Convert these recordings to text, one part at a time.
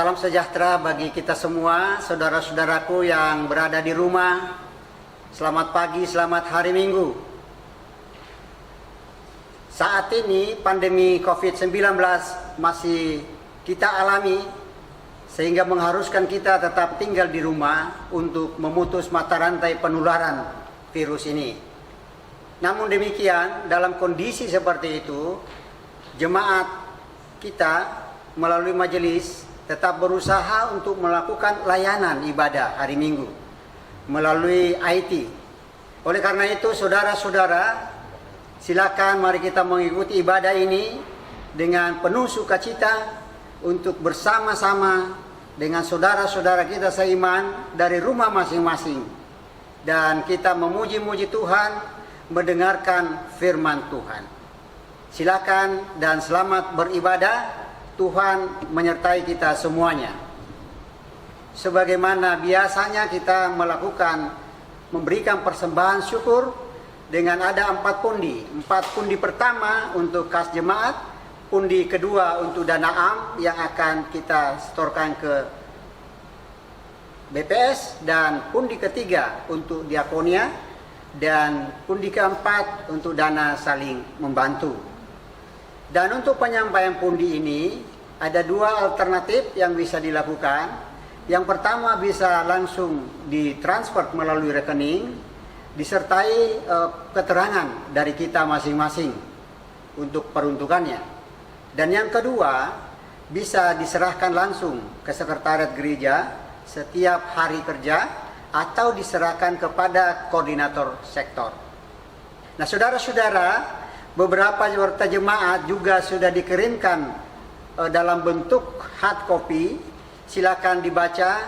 Salam sejahtera bagi kita semua, saudara-saudaraku yang berada di rumah. Selamat pagi, selamat hari Minggu. Saat ini pandemi COVID-19 masih kita alami, sehingga mengharuskan kita tetap tinggal di rumah untuk memutus mata rantai penularan virus ini. Namun demikian, dalam kondisi seperti itu, jemaat kita melalui majelis tetap berusaha untuk melakukan layanan ibadah hari Minggu melalui IT. Oleh karena itu, saudara-saudara, silakan mari kita mengikuti ibadah ini dengan penuh sukacita untuk bersama-sama dengan saudara-saudara kita seiman dari rumah masing-masing. Dan kita memuji-muji Tuhan, mendengarkan firman Tuhan. Silakan dan selamat beribadah. Tuhan menyertai kita semuanya. Sebagaimana biasanya kita memberikan persembahan syukur dengan ada 4 pundi. 4 pundi pertama untuk kas jemaat, pundi kedua untuk dana am yang akan kita setorkan ke BPS, dan pundi ketiga untuk diakonia, dan pundi keempat untuk dana saling membantu. Dan untuk penyampaian pundi ini ada 2 alternatif yang bisa dilakukan. Yang pertama, bisa langsung ditransfer melalui rekening disertai keterangan dari kita masing-masing untuk peruntukannya. Dan yang kedua, bisa diserahkan langsung ke sekretariat gereja setiap hari kerja atau diserahkan kepada koordinator sektor. Nah, saudara-saudara, beberapa peserta jemaat juga sudah dikirimkan dalam bentuk hard copy. Silakan dibaca.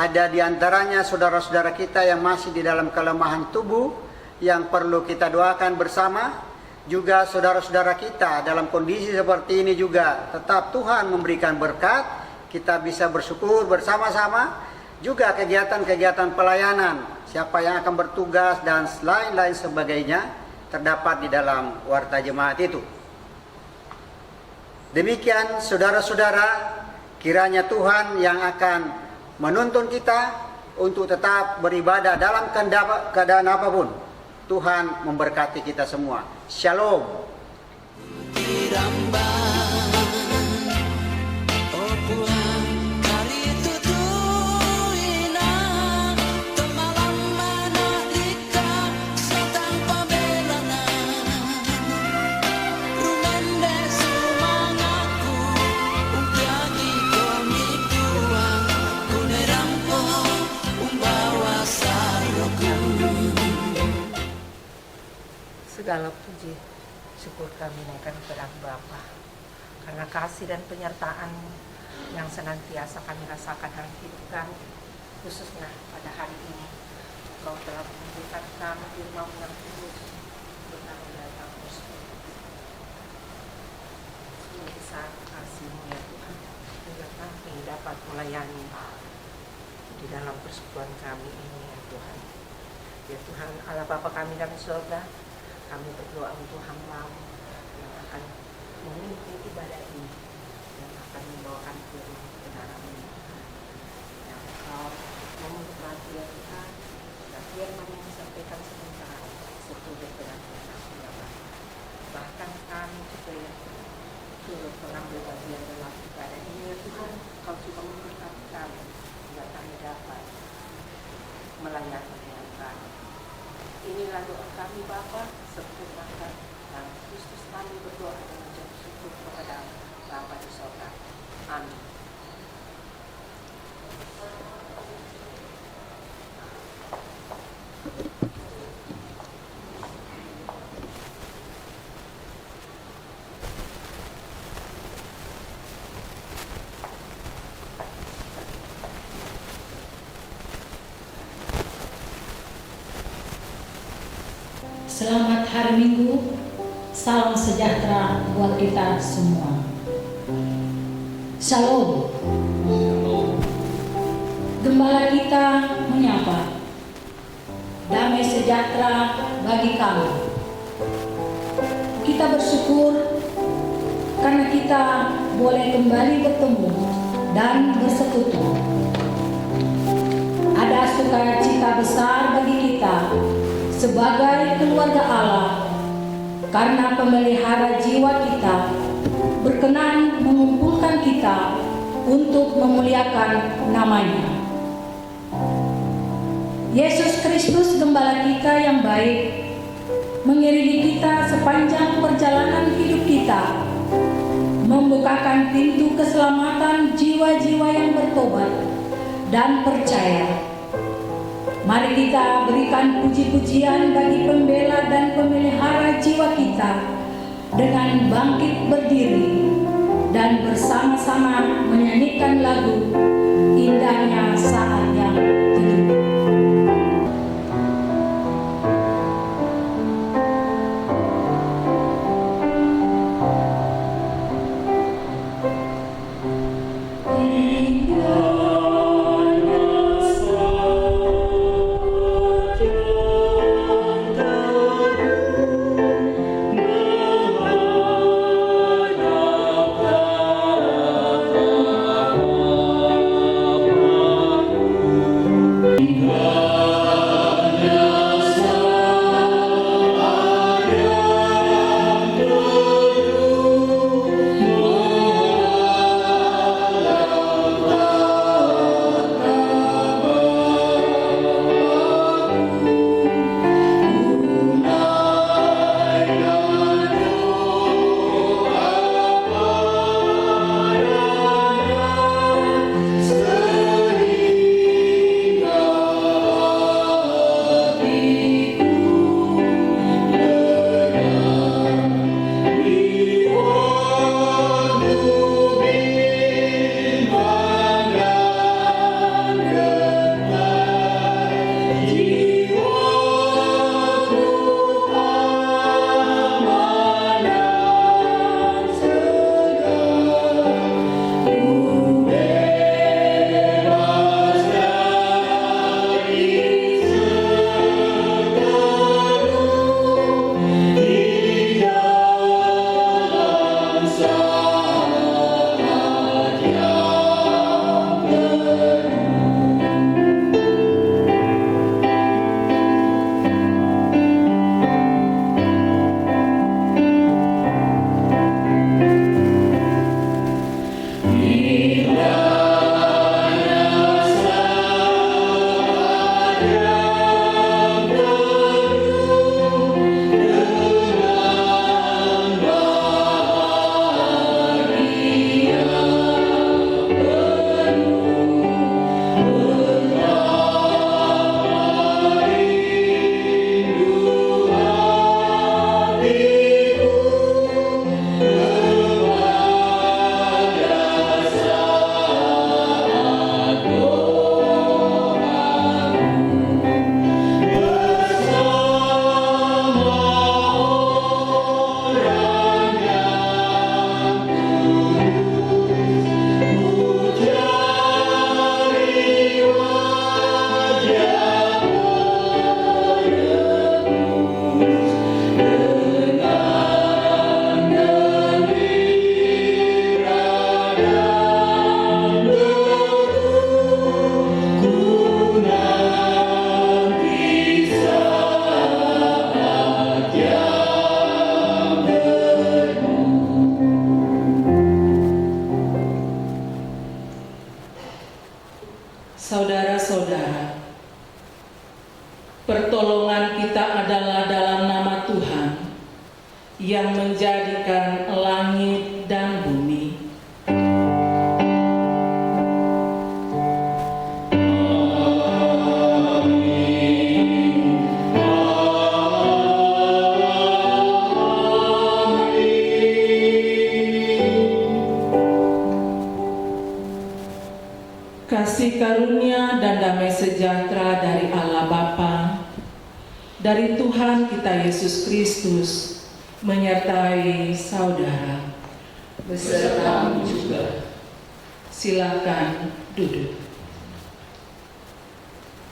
Ada di antaranya saudara-saudara kita yang masih di dalam kelemahan tubuh yang perlu kita doakan bersama. Juga saudara-saudara kita dalam kondisi seperti ini juga tetap Tuhan memberikan berkat. Kita bisa bersyukur bersama-sama. Juga kegiatan-kegiatan pelayanan, siapa yang akan bertugas dan lain-lain sebagainya terdapat di dalam warta jemaat itu. Demikian saudara-saudara, kiranya Tuhan yang akan menuntun kita untuk tetap beribadah dalam keadaan apapun. Tuhan memberkati kita semua. Shalom. Segala puji syukur kami naikkan kepada Bapa, karena kasih dan penyertaan yang senantiasa kami rasakan dalam hidup kami, khususnya pada hari ini. Kau telah memberikan kami firman yang kudus tentang datang Kristus. Sungguh besar kasih-Mu ya Tuhan, hingga kami dapat melayani di dalam persekutuan kami ini ya Tuhan. Ya Tuhan Allah Bapa kami dalam surga, kami berdoa untuk Hamba-Mu yang akan memimpin ibadah ini, yang akan membawakan firman kebenaran-Mu, yang Engkau memberkati ya Tuhan, dan firman yang disampaikan sebentar setuju dengan firman-Mu. Bahkan kami juga ya Tuhan turut mengambil bagian dalam ibadah ini ya Tuhan. Kau juga memberkati kami hingga kami dapat melayani dengan baik. Inilah doa kami Bapa, sempurnakan dalam Kristus kami berdoa dan mengucap syukur kepada Bapa di surga. Amin. Selamat hari Minggu, salam sejahtera buat kita semua. Shalom. Gembala kita menyapa, damai sejahtera bagi kamu. Kita bersyukur karena kita boleh kembali bertemu dan bersekutu. Ada sukacita besar bagi kita sebagai keluarga Allah karena pemelihara jiwa kita berkenan mengumpulkan kita untuk memuliakan namanya. Yesus Kristus Gembala kita yang baik mengiringi kita sepanjang perjalanan hidup kita, membukakan pintu keselamatan jiwa-jiwa yang bertobat dan percaya. Mari kita berikan puji-pujian bagi pembela dan pemelihara jiwa kita dengan bangkit berdiri dan bersama-sama menyanyikan lagu Indahnya Saat Yang Teduh. Saudara-saudara, pertolongan kita adalah dalam nama Tuhan yang menjadikan langit dan bumi. Kasih karunia dan damai sejahtera dari Allah Bapa, dari Tuhan kita Yesus Kristus, menyertai saudara besertamu juga. Silakan duduk.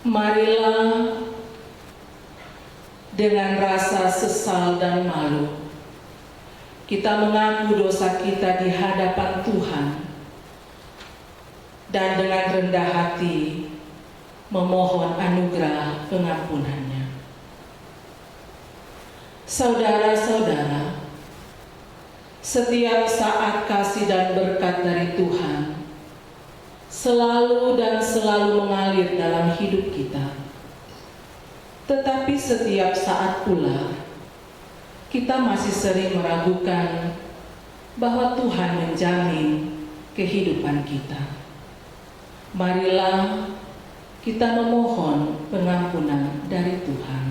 Marilah dengan rasa sesal dan malu kita mengaku dosa kita di hadapan Tuhan dan dengan rendah hati memohon anugerah pengampunannya. Saudara-saudara, setiap saat kasih dan berkat dari Tuhan selalu dan selalu mengalir dalam hidup kita. Tetapi setiap saat pula kita masih sering meragukan bahwa Tuhan menjamin kehidupan kita. Marilah kita memohon pengampunan dari Tuhan.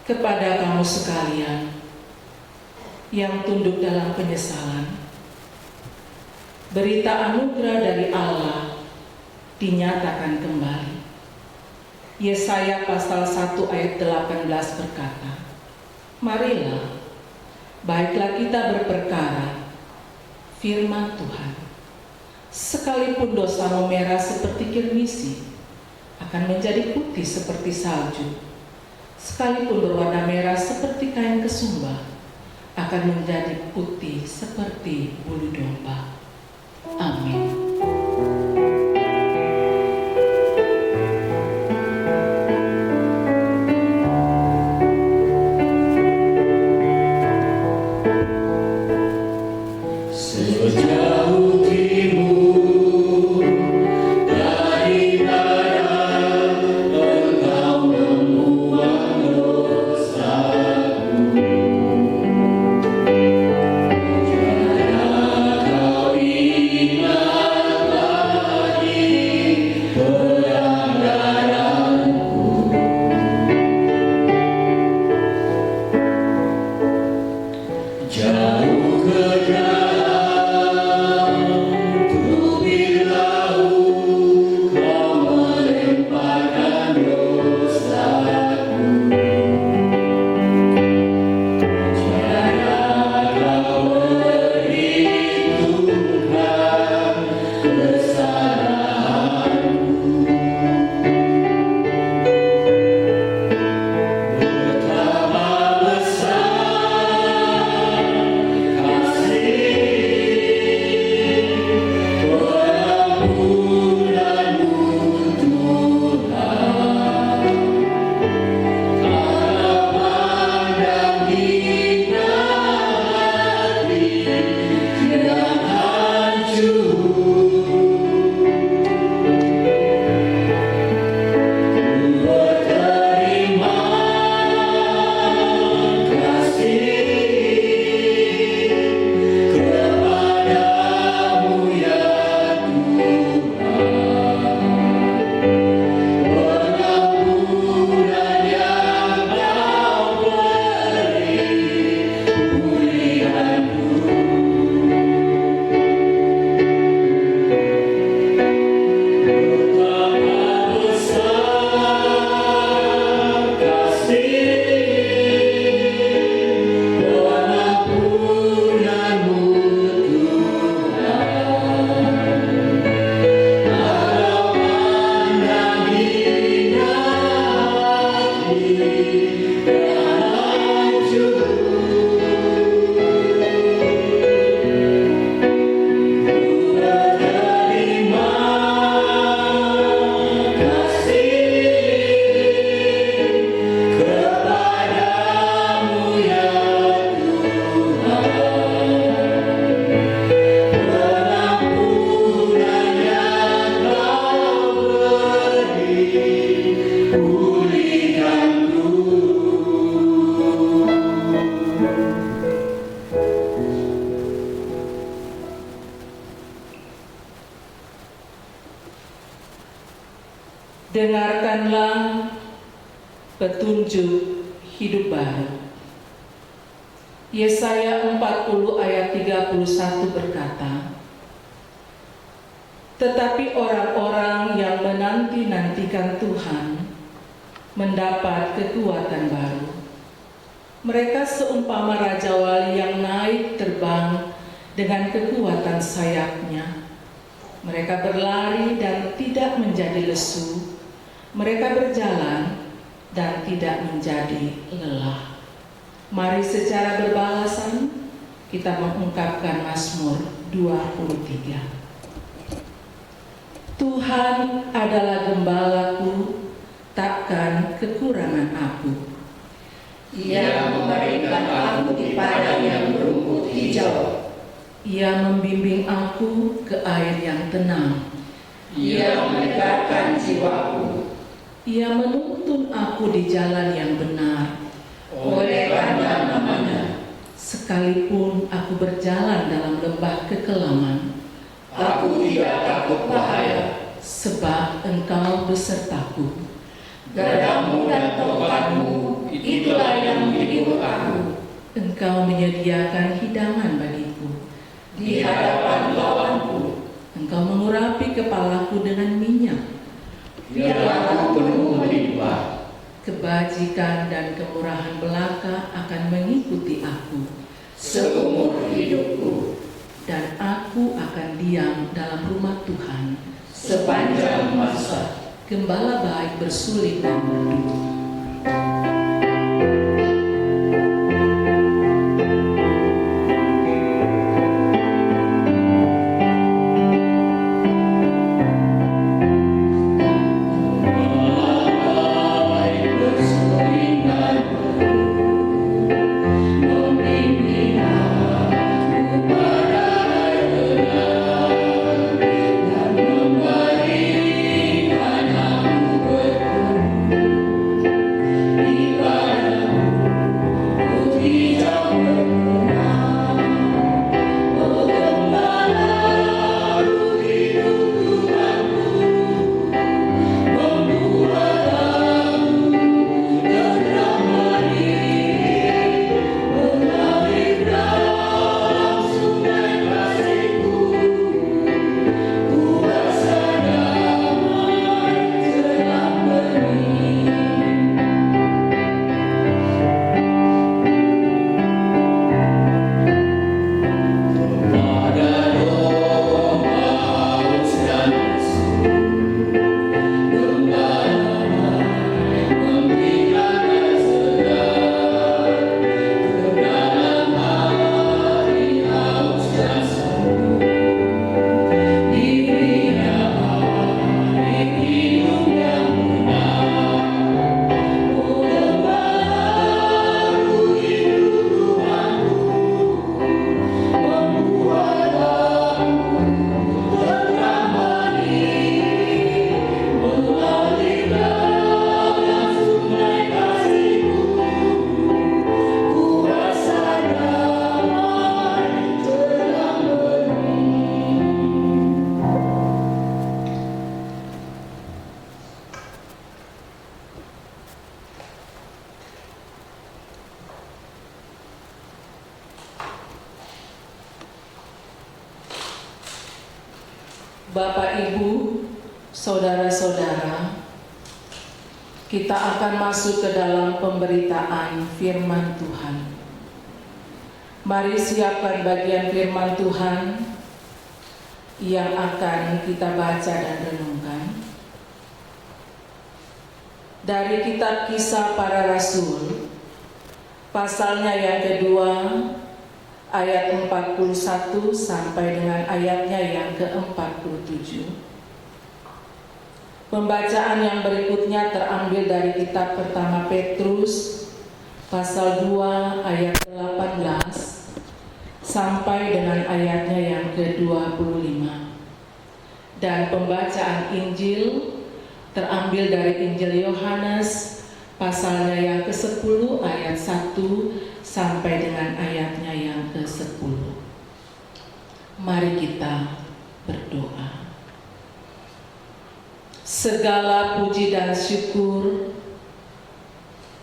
Kepada kamu sekalian yang tunduk dalam penyesalan, berita anugerah dari Allah dinyatakan kembali. Yesaya pasal 1 ayat 18 berkata, "Marilah, baiklah kita berperkara, firman Tuhan. Sekalipun dosamu merah seperti kirmisi, akan menjadi putih seperti salju. Sekalipun berwarna merah seperti kain kesumba, akan menjadi putih seperti bulu domba." Amin. Kau ingat Dengarkanlah petunjuk hidup baru. Yesaya 40 ayat 31 berkata, "Tetapi orang-orang yang menanti-nantikan Tuhan mendapat kekuatan baru. Mereka seumpama Raja Wali yang naik terbang dengan kekuatan sayapnya. Mereka berlari dan tidak menjadi lesu. Mereka berjalan dan tidak menjadi lelah." Mari secara berbalasan kita mengungkapkan Mazmur 23. Tuhan adalah gembalaku, takkan kekurangan aku. Ia memberikan aku di padang yang berumput hijau. Ia membimbing aku ke air yang tenang. Ia menyegarkan jiwaku. Ia menuntun aku di jalan yang benar. Oleh karena namanya, Sekalipun aku berjalan dalam lembah kekelaman, aku tidak takut bahaya. sebab Engkau besertaku. Gadamu dan tongkatmu, itulah yang menghibur aku. Engkau menyediakan hidangan bagiku. Di hadapan lawanku, Engkau mengurapi kepalaku dengan minyak. biarlah aku penuh melimpah. Kebajikan dan kemurahan belaka akan mengikuti aku, Seumur hidupku, dan aku akan diam dalam rumah Tuhan sepanjang masa. Gembala baik bersulit dan berdoa. Bapak, Ibu, saudara-saudara, kita akan masuk ke dalam pemberitaan firman Tuhan. Mari siapkan bagian firman Tuhan yang akan kita baca dan renungkan. Dari kitab Kisah Para Rasul, pasalnya yang kedua, ayat 41 sampai dengan ayatnya yang ke-47. Pembacaan yang berikutnya terambil dari kitab pertama Petrus, pasal 2 ayat 18 sampai dengan ayatnya yang ke-25. Dan pembacaan Injil terambil dari Injil Yohanes, pasalnya yang ke-10 ayat 1 sampai dengan ayatnya yang ke-10. Mari kita berdoa. Segala puji dan syukur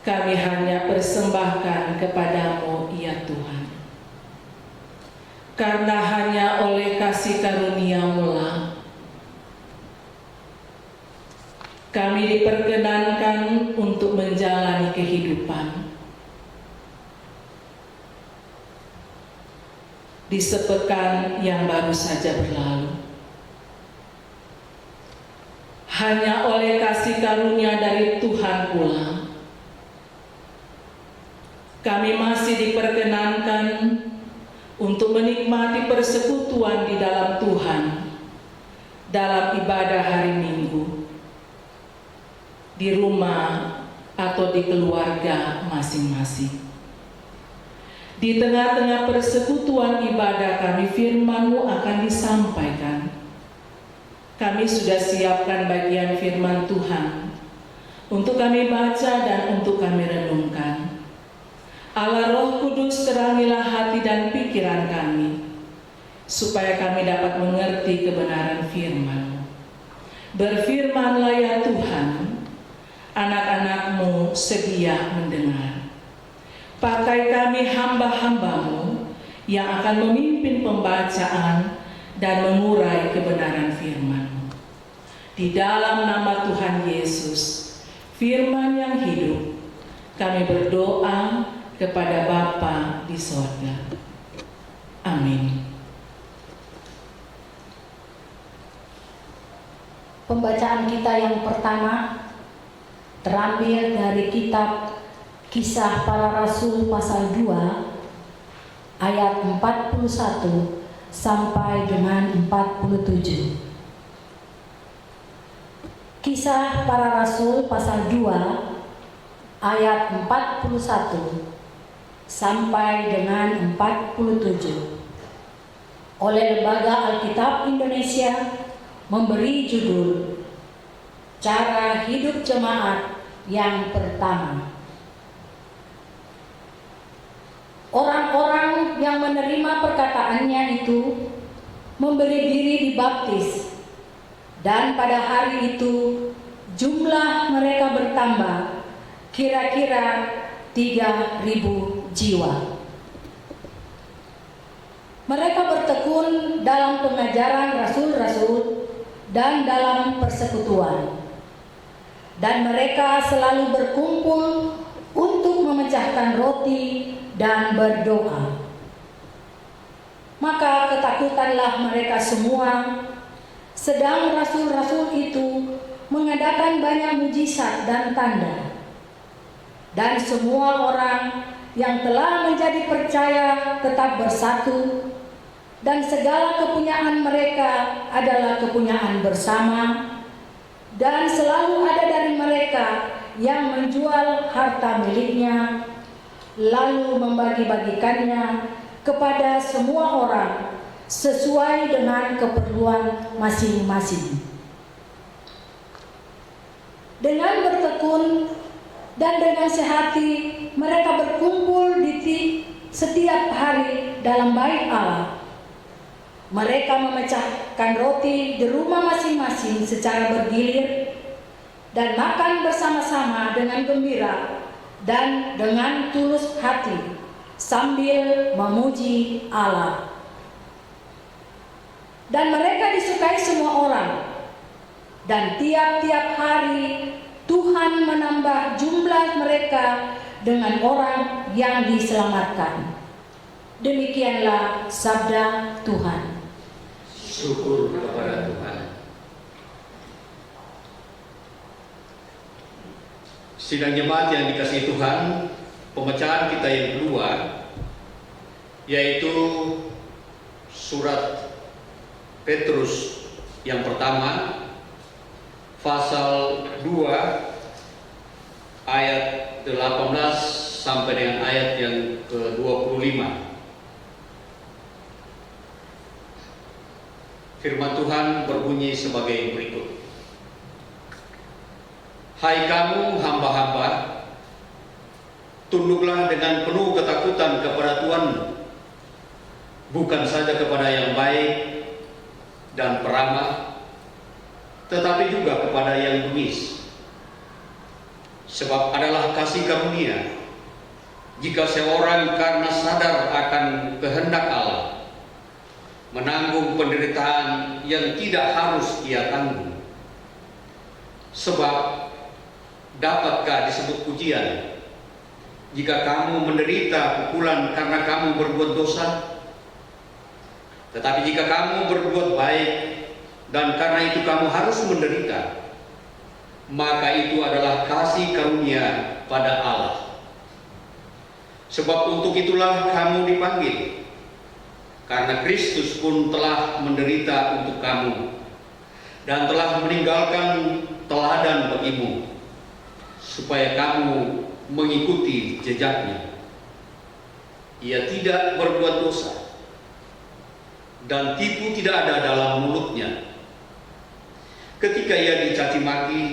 kami hanya persembahkan kepadamu, ya Tuhan. Karena hanya oleh kasih karunia-Mu lah kami diperkenankan untuk menjalani kehidupan. Di sepekan yang baru saja berlalu, hanya oleh kasih karunia dari Tuhan pula kami masih diperkenankan untuk menikmati persekutuan di dalam Tuhan dalam ibadah hari Minggu, di rumah atau di keluarga masing-masing. Di tengah-tengah persekutuan ibadah kami, firman-Mu akan disampaikan. Kami sudah siapkan bagian firman Tuhan untuk kami baca dan untuk kami renungkan. Allah Roh Kudus, terangilah hati dan pikiran kami, supaya kami dapat mengerti kebenaran firman-Mu. Berfirmanlah ya Tuhan, anak-anak-Mu sedia mendengar. Pakai kami hamba-hamba-Mu yang akan memimpin pembacaan dan mengurai kebenaran firman-Mu. Di dalam nama Tuhan Yesus, firman yang hidup, kami berdoa kepada Bapa di sorga. Amin. Pembacaan kita yang pertama terambil dari kitab Kisah Para Rasul pasal 2 ayat 41 sampai dengan 47. Kisah Para Rasul pasal 2 ayat 41 sampai dengan 47. Oleh Lembaga Alkitab Indonesia memberi judul Cara Hidup Jemaat yang Pertama. Orang-orang yang menerima perkataannya itu memberi diri dibaptis, dan pada hari itu jumlah mereka bertambah kira-kira 3.000 jiwa. Mereka bertekun dalam pengajaran rasul-rasul dan dalam persekutuan, dan mereka selalu berkumpul untuk memecahkan roti dan berdoa. Maka ketakutanlah mereka semua, sedang rasul-rasul itu mengadakan banyak mujizat dan tanda. Dan semua orang yang telah menjadi percaya tetap bersatu, dan segala kepunyaan mereka adalah kepunyaan bersama, dan selalu ada dari mereka yang menjual harta miliknya, lalu membagi-bagikannya kepada semua orang sesuai dengan keperluan masing-masing. Dengan bertekun dan dengan sehati mereka berkumpul di setiap hari dalam bait Allah. Mereka memecahkan roti di rumah masing-masing secara bergilir dan makan bersama-sama dengan gembira dan dengan tulus hati sambil memuji Allah. Dan mereka disukai semua orang, dan tiap-tiap hari Tuhan menambah jumlah mereka dengan orang yang diselamatkan. Demikianlah sabda Tuhan. Syukur kepada Tuhan. Sidang jemaat yang dikasihi Tuhan, pembacaan kita yang kedua yaitu surat Petrus yang pertama pasal 2 ayat 18 sampai dengan ayat yang ke-25. Firman Tuhan berbunyi sebagai berikut. Hai kamu hamba-hamba, tunduklah dengan penuh ketakutan kepada Tuhan, bukan saja kepada yang baik dan peramah, tetapi juga kepada yang bengis. Sebab adalah kasih karunia jika seorang karena sadar akan kehendak Allah menanggung penderitaan yang tidak harus ia tanggung. Sebab dapatkah disebut pujian jika kamu menderita pukulan karena kamu berbuat dosa? Tetapi jika kamu berbuat baik dan karena itu kamu harus menderita, maka itu adalah kasih karunia pada Allah. Sebab untuk itulah kamu dipanggil, karena Kristus pun telah menderita untuk kamu dan telah meninggalkan teladan bagimu, supaya kamu mengikuti jejaknya. Ia tidak berbuat dosa, dan tipu tidak ada dalam mulutnya. Ketika ia dicaci maki,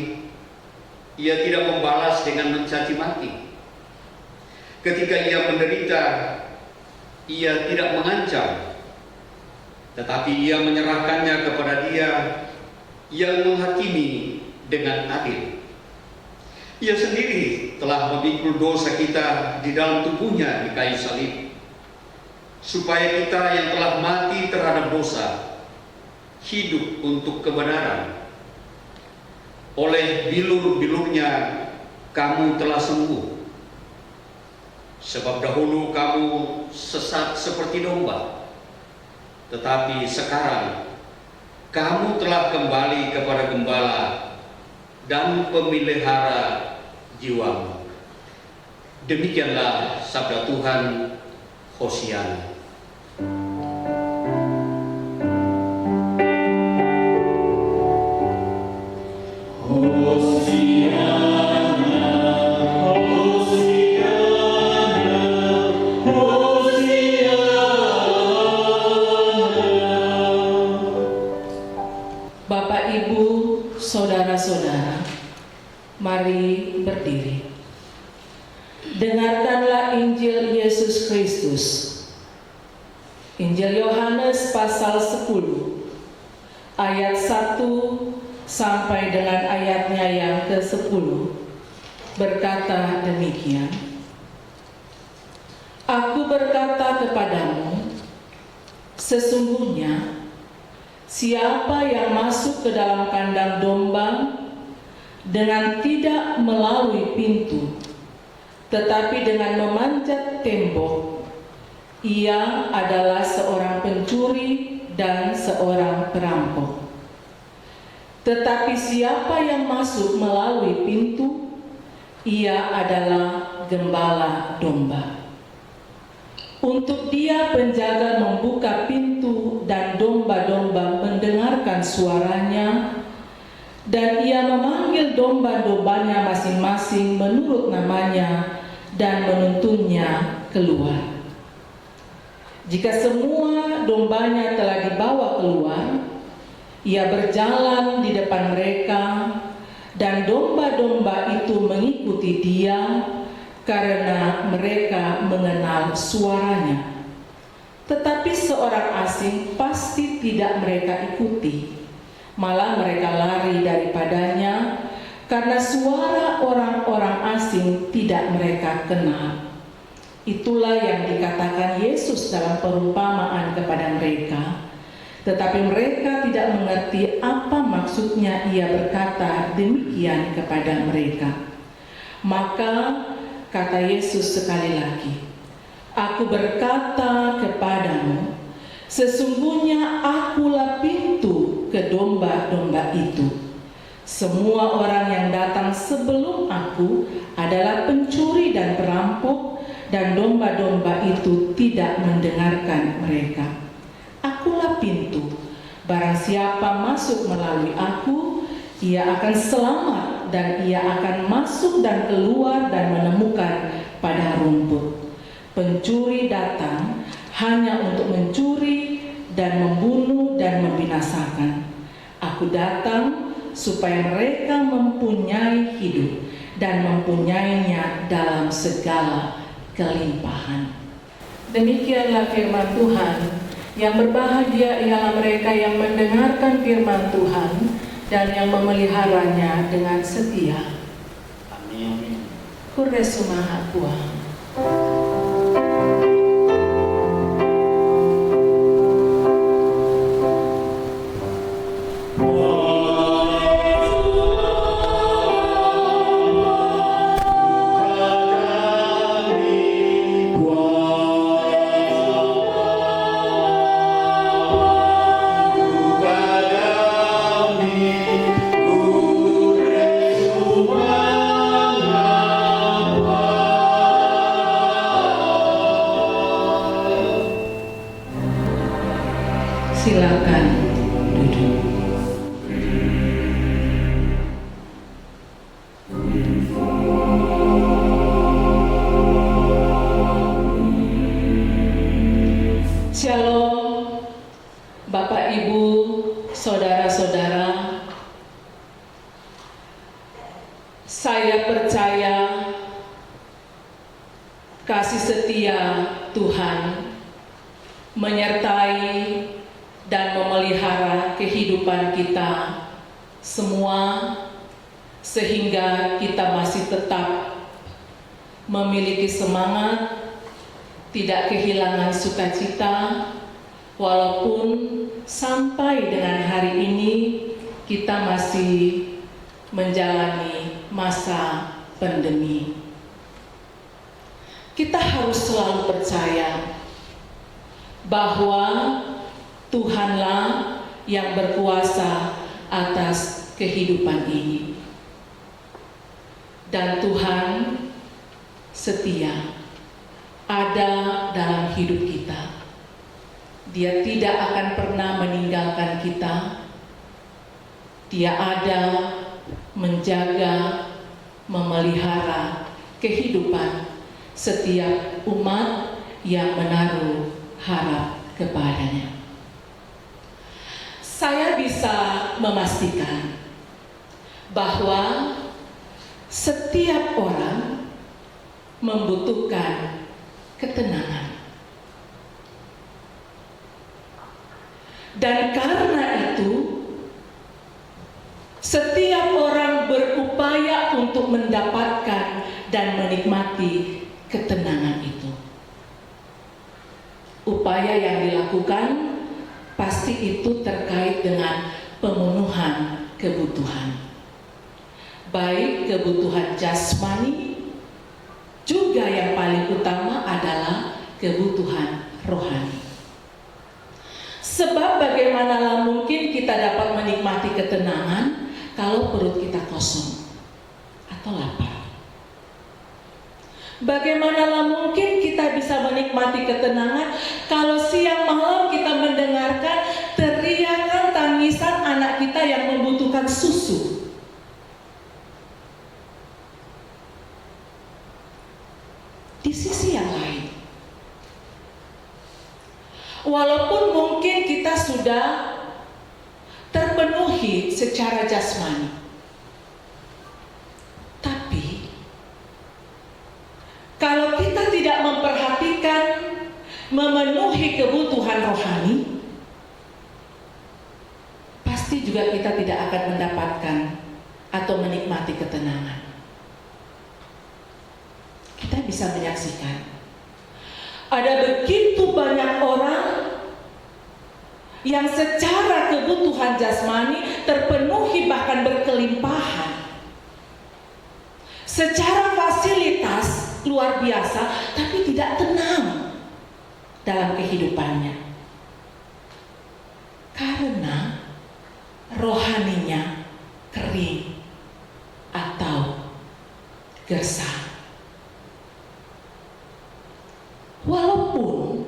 ia tidak membalas dengan mencaci maki. Ketika ia menderita, ia tidak mengancam, tetapi ia menyerahkannya kepada Dia yang menghakimi dengan adil. Ia sendiri telah memikul dosa kita di dalam tubuhnya di kayu salib, supaya kita yang telah mati terhadap dosa hidup untuk kebenaran. Oleh bilur-bilurnya kamu telah sembuh. Sebab dahulu kamu sesat seperti domba, tetapi sekarang kamu telah kembali kepada Gembala dan Pemelihara jiwamu. Demikianlah sabda Tuhan. Hosiana. Bapak, Ibu, saudara-saudara, mari berdiri. Dengarkanlah Injil Yesus Kristus. Injil Yohanes pasal 10 ayat 1 sampai dengan ayatnya yang ke-10 berkata demikian. Aku berkata kepadamu, sesungguhnya siapa yang masuk ke dalam kandang domba dengan tidak melalui pintu, tetapi dengan memanjat tembok, ia adalah seorang pencuri dan seorang perampok. Tetapi siapa yang masuk melalui pintu, ia adalah gembala domba. Untuk dia penjaga membuka pintu dan domba-domba mendengarkan suaranya, dan ia memanggil domba-dombanya masing-masing menurut namanya dan menuntunnya keluar. Jika semua dombanya telah dibawa keluar, ia berjalan di depan mereka, dan domba-domba itu mengikuti dia karena mereka mengenal suaranya. Tetapi seorang asing pasti tidak mereka ikuti, malah mereka lari daripadanya karena suara orang-orang asing tidak mereka kenal. Itulah yang dikatakan Yesus dalam perumpamaan kepada mereka. Tetapi mereka tidak mengerti apa maksudnya ia berkata demikian kepada mereka. Maka kata Yesus sekali lagi, aku berkata kepadamu, sesungguhnya akulah pintu ke domba-domba itu. Semua orang yang datang sebelum aku adalah pencuri dan perampok, dan domba-domba itu tidak mendengarkan mereka. Akulah pintu, barang siapa masuk melalui aku, ia akan selamat, dan ia akan masuk dan keluar dan menemukan padang rumput. Pencuri datang hanya untuk mencuri dan membunuh dan membinasakan. Aku datang supaya mereka mempunyai hidup dan mempunyainya dalam segala kelimpahan. Demikianlah firman Tuhan. Yang berbahagia ialah mereka yang mendengarkan firman Tuhan dan yang memeliharanya dengan setia. Amin. Kure sumaha Puang. Silakan duduk. Shalom, Bapak Ibu, saudara-saudara. Saya percaya kasih setia Tuhan menyertai dan memelihara kehidupan kita semua, sehingga kita masih tetap memiliki semangat, tidak kehilangan sukacita, walaupun sampai dengan hari ini kita masih menjalani masa pandemi. Kita harus selalu percaya bahwa Tuhanlah yang berkuasa atas kehidupan ini. Dan Tuhan setia ada dalam hidup kita. Dia tidak akan pernah meninggalkan kita. Dia ada menjaga, memelihara kehidupan setiap umat yang menaruh harap kepadanya. Saya bisa memastikan bahwa setiap orang membutuhkan ketenangan. Dan karena itu, setiap orang berupaya untuk mendapatkan dan menikmati ketenangan itu. Upaya yang dilakukan pasti itu terkait dengan pemenuhan kebutuhan. Baik kebutuhan jasmani, juga yang paling utama adalah kebutuhan rohani. Sebab bagaimanalah mungkin kita dapat menikmati ketenangan kalau perut kita kosong atau lapar? Bagaimanalah mungkin kita bisa menikmati ketenangan kalau siang malam kita mendengarkan teriakan tangisan anak kita yang membutuhkan susu? Di sisi yang lain, walaupun mungkin kita sudah terpenuhi secara jasmani, tapi kalau kita tidak memperhatikan memenuhi kebutuhan rohani, pasti juga kita tidak akan mendapatkan atau menikmati ketenangan. Kita bisa menyaksikan ada begitu banyak orang yang secara kebutuhan jasmani terpenuhi bahkan berkelimpahan, secara fasilitas luar biasa, tapi tidak tenang dalam kehidupannya karena rohaninya kering atau gersang. Walaupun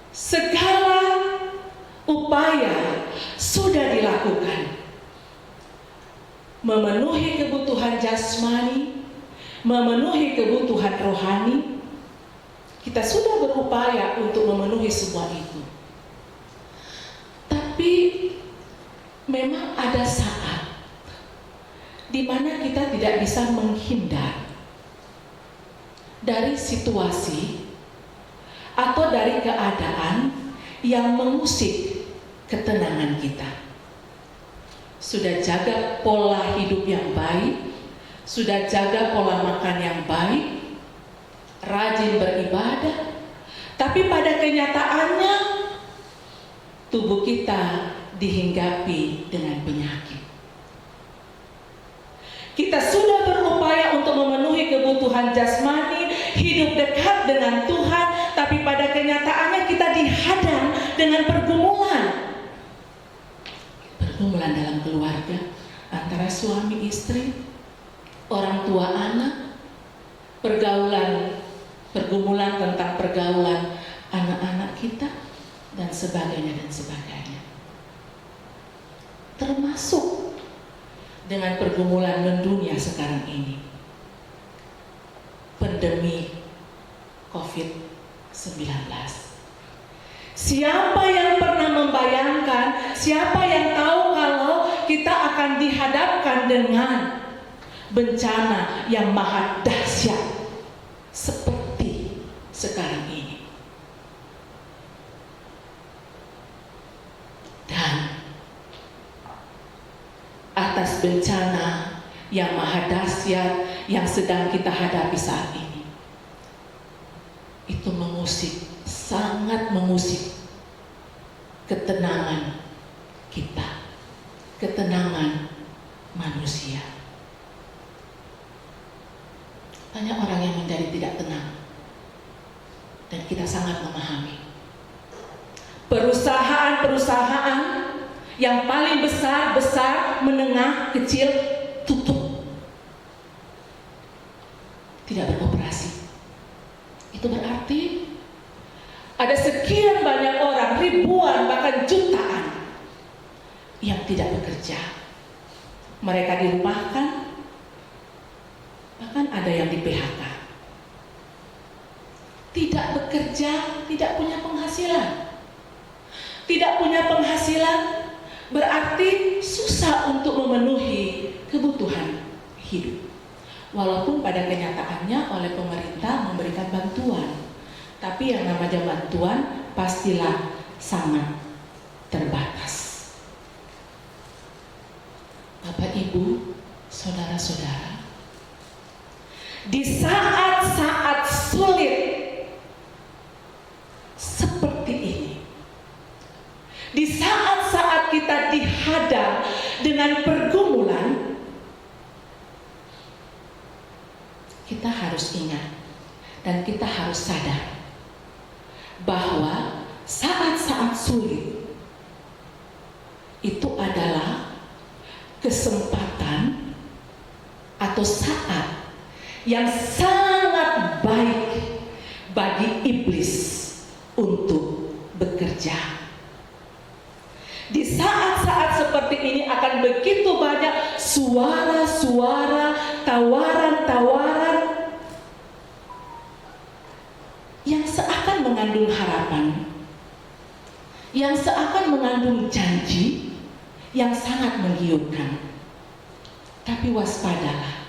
segala upaya sudah dilakukan, memenuhi kebutuhan jasmani, memenuhi kebutuhan rohani, kita sudah berupaya untuk memenuhi semua itu. Tapi memang ada saat di mana kita tidak bisa menghindar dari situasi atau dari keadaan yang mengusik ketenangan kita. Sudah jaga pola hidup yang baik, sudah jaga pola makan yang baik, rajin beribadah, tapi pada kenyataannya tubuh kita dihinggapi dengan penyakit. Kita sudah berupaya untuk memenuhi kebutuhan jasmani, hidup dekat dengan Tuhan, tapi pada kenyataannya kita dihadang dengan pergumulan. Pergumulan dalam keluarga, antara suami istri, orang tua anak, pergumulan tentang pergaulan anak-anak kita, dan sebagainya dan sebagainya. Termasuk dengan pergumulan mendunia sekarang ini, pandemi COVID-19. Siapa yang pernah membayangkan, siapa yang tahu kalau kita akan dihadapkan dengan bencana yang maha dahsyat seperti sekarang ini. Dan atas bencana yang maha dahsyat yang sedang kita hadapi saat ini, itu mengusik, sangat mengusik ketenangan kita, ketenangan manusia. Banyak orang yang menjadi tidak tenang, dan kita sangat memahami. Perusahaan-perusahaan yang paling besar, menengah, kecil, tutup. Tidak beroperasi. Itu berarti ada sekian banyak orang, ribuan, bahkan jutaan yang tidak bekerja. Mereka dirumahkan, bahkan ada yang di PHK. Tidak bekerja, tidak punya penghasilan. Tidak punya penghasilan berarti susah untuk memenuhi kebutuhan hidup. Walaupun pada kenyataannya oleh pemerintah memberikan bantuan, tapi yang namanya bantuan pastilah sangat terbatas. Bapak, Ibu, saudara-saudara, di saat-saat sulit seperti ini, di saat-saat kita dihadang dengan pergumulan, kita harus ingat dan kita harus sadar bahwa saat-saat sulit itu adalah kesempatan atau saat yang sangat baik bagi iblis untuk bekerja. Di saat-saat seperti ini akan begitu banyak suara-suara, tawaran-tawaran yang seakan mengandung harapan, yang seakan mengandung janji yang sangat menggiurkan. Tapi waspadalah,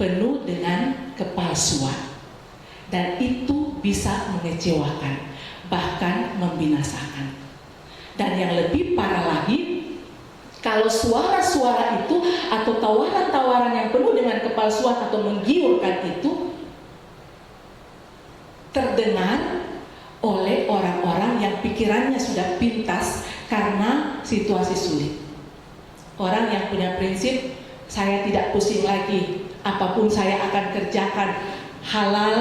penuh dengan kepalsuan, dan itu bisa mengecewakan, bahkan membinasakan. Dan yang lebih parah lagi, kalau suara-suara itu atau tawaran-tawaran yang penuh dengan kepalsuan atau menggiurkan itu terdengar oleh orang-orang yang pikirannya sudah pintas karena situasi sulit. Orang yang punya prinsip, saya tidak pusing lagi, apapun saya akan kerjakan, halal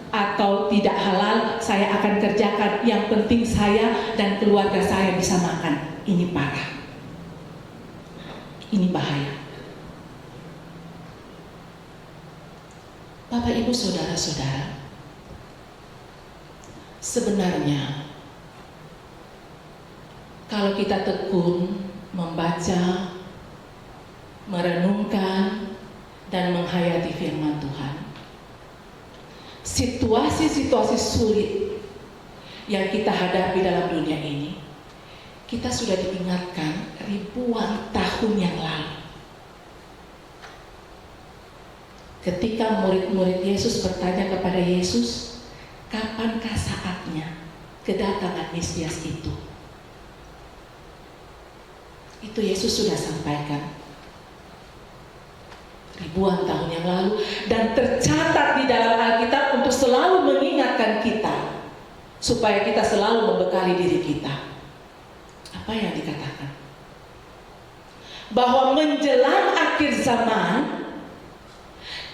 atau tidak halal saya akan kerjakan, yang penting saya dan keluarga saya bisa makan. Ini parah, ini bahaya. Bapak, Ibu, saudara-saudara, sebenarnya kalau kita tekun membaca, merenungkan, dan menghayati firman Tuhan, situasi-situasi sulit yang kita hadapi dalam dunia ini, kita sudah diingatkan ribuan tahun yang lalu. Ketika murid-murid Yesus bertanya kepada Yesus, kapankah saatnya kedatangan Mesias itu? Itu Yesus sudah sampaikan ribuan tahun yang lalu, dan tercatat di dalam Alkitab untuk selalu mengingatkan kita, supaya kita selalu membekali diri kita. Apa yang dikatakan? Bahwa menjelang akhir zaman,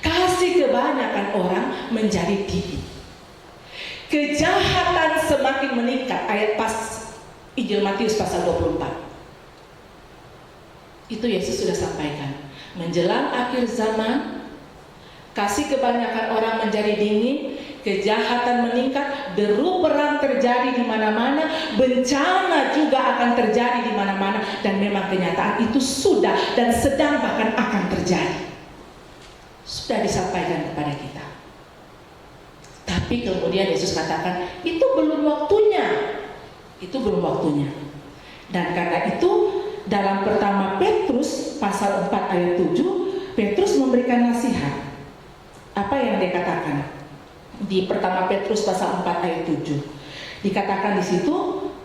kasih kebanyakan orang menjadi tinggi, kejahatan semakin meningkat. Ayat pas Injil Matius pasal 24. Itu Yesus sudah sampaikan. Menjelang akhir zaman, kasih kebanyakan orang menjadi dingin, kejahatan meningkat, deru perang terjadi di mana-mana, bencana juga akan terjadi di mana-mana, dan memang kenyataan itu sudah dan sedang bahkan akan terjadi. Sudah disampaikan kepada kita. Tapi kemudian Yesus katakan, itu belum waktunya. Itu belum waktunya. Dan karena itu, dalam pertama Petrus pasal 4 ayat 7, Petrus memberikan nasihat. Apa yang dia katakan? Di pertama Petrus pasal 4 ayat 7. Dikatakan di situ,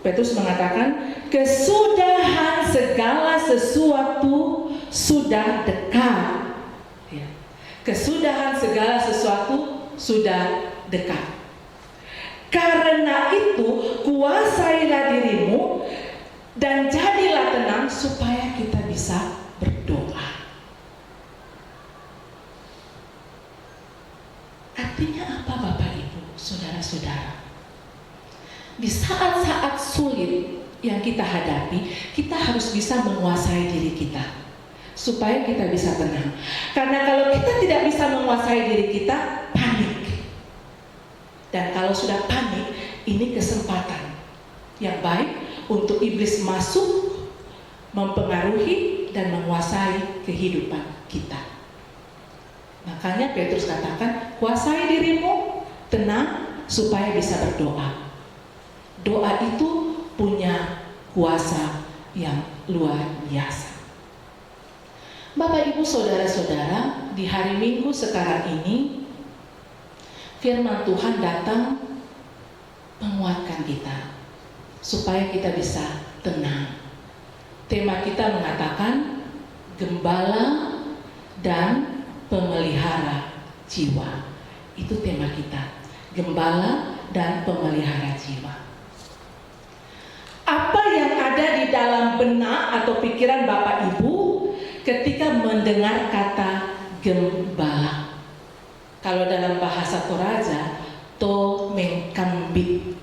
Petrus mengatakan, kesudahan segala sesuatu sudah dekat. Ya. Kesudahan segala sesuatu sudah dekat. Karena itu, kuasailah dirimu dan jadilah tenang supaya kita bisa berdoa. Artinya apa Bapak Ibu, saudara-saudara? Di saat-saat sulit yang kita hadapi, kita harus bisa menguasai diri kita supaya kita bisa tenang. Karena kalau kita tidak bisa menguasai diri kita, panik. Dan kalau sudah panik, ini kesempatan yang baik untuk iblis masuk, mempengaruhi dan menguasai kehidupan kita. Makanya Petrus katakan, kuasai dirimu, tenang, supaya bisa berdoa. Doa itu punya kuasa yang luar biasa. Bapak Ibu saudara-saudara, di hari Minggu sekarang ini, firman Tuhan datang menguatkan kita supaya kita bisa tenang. Tema kita mengatakan gembala dan pemelihara jiwa. Itu tema kita, gembala dan pemelihara jiwa. Apa yang ada di dalam benak atau pikiran Bapak Ibu ketika mendengar kata gembala? Kalau dalam bahasa Toraja, to mengkambit.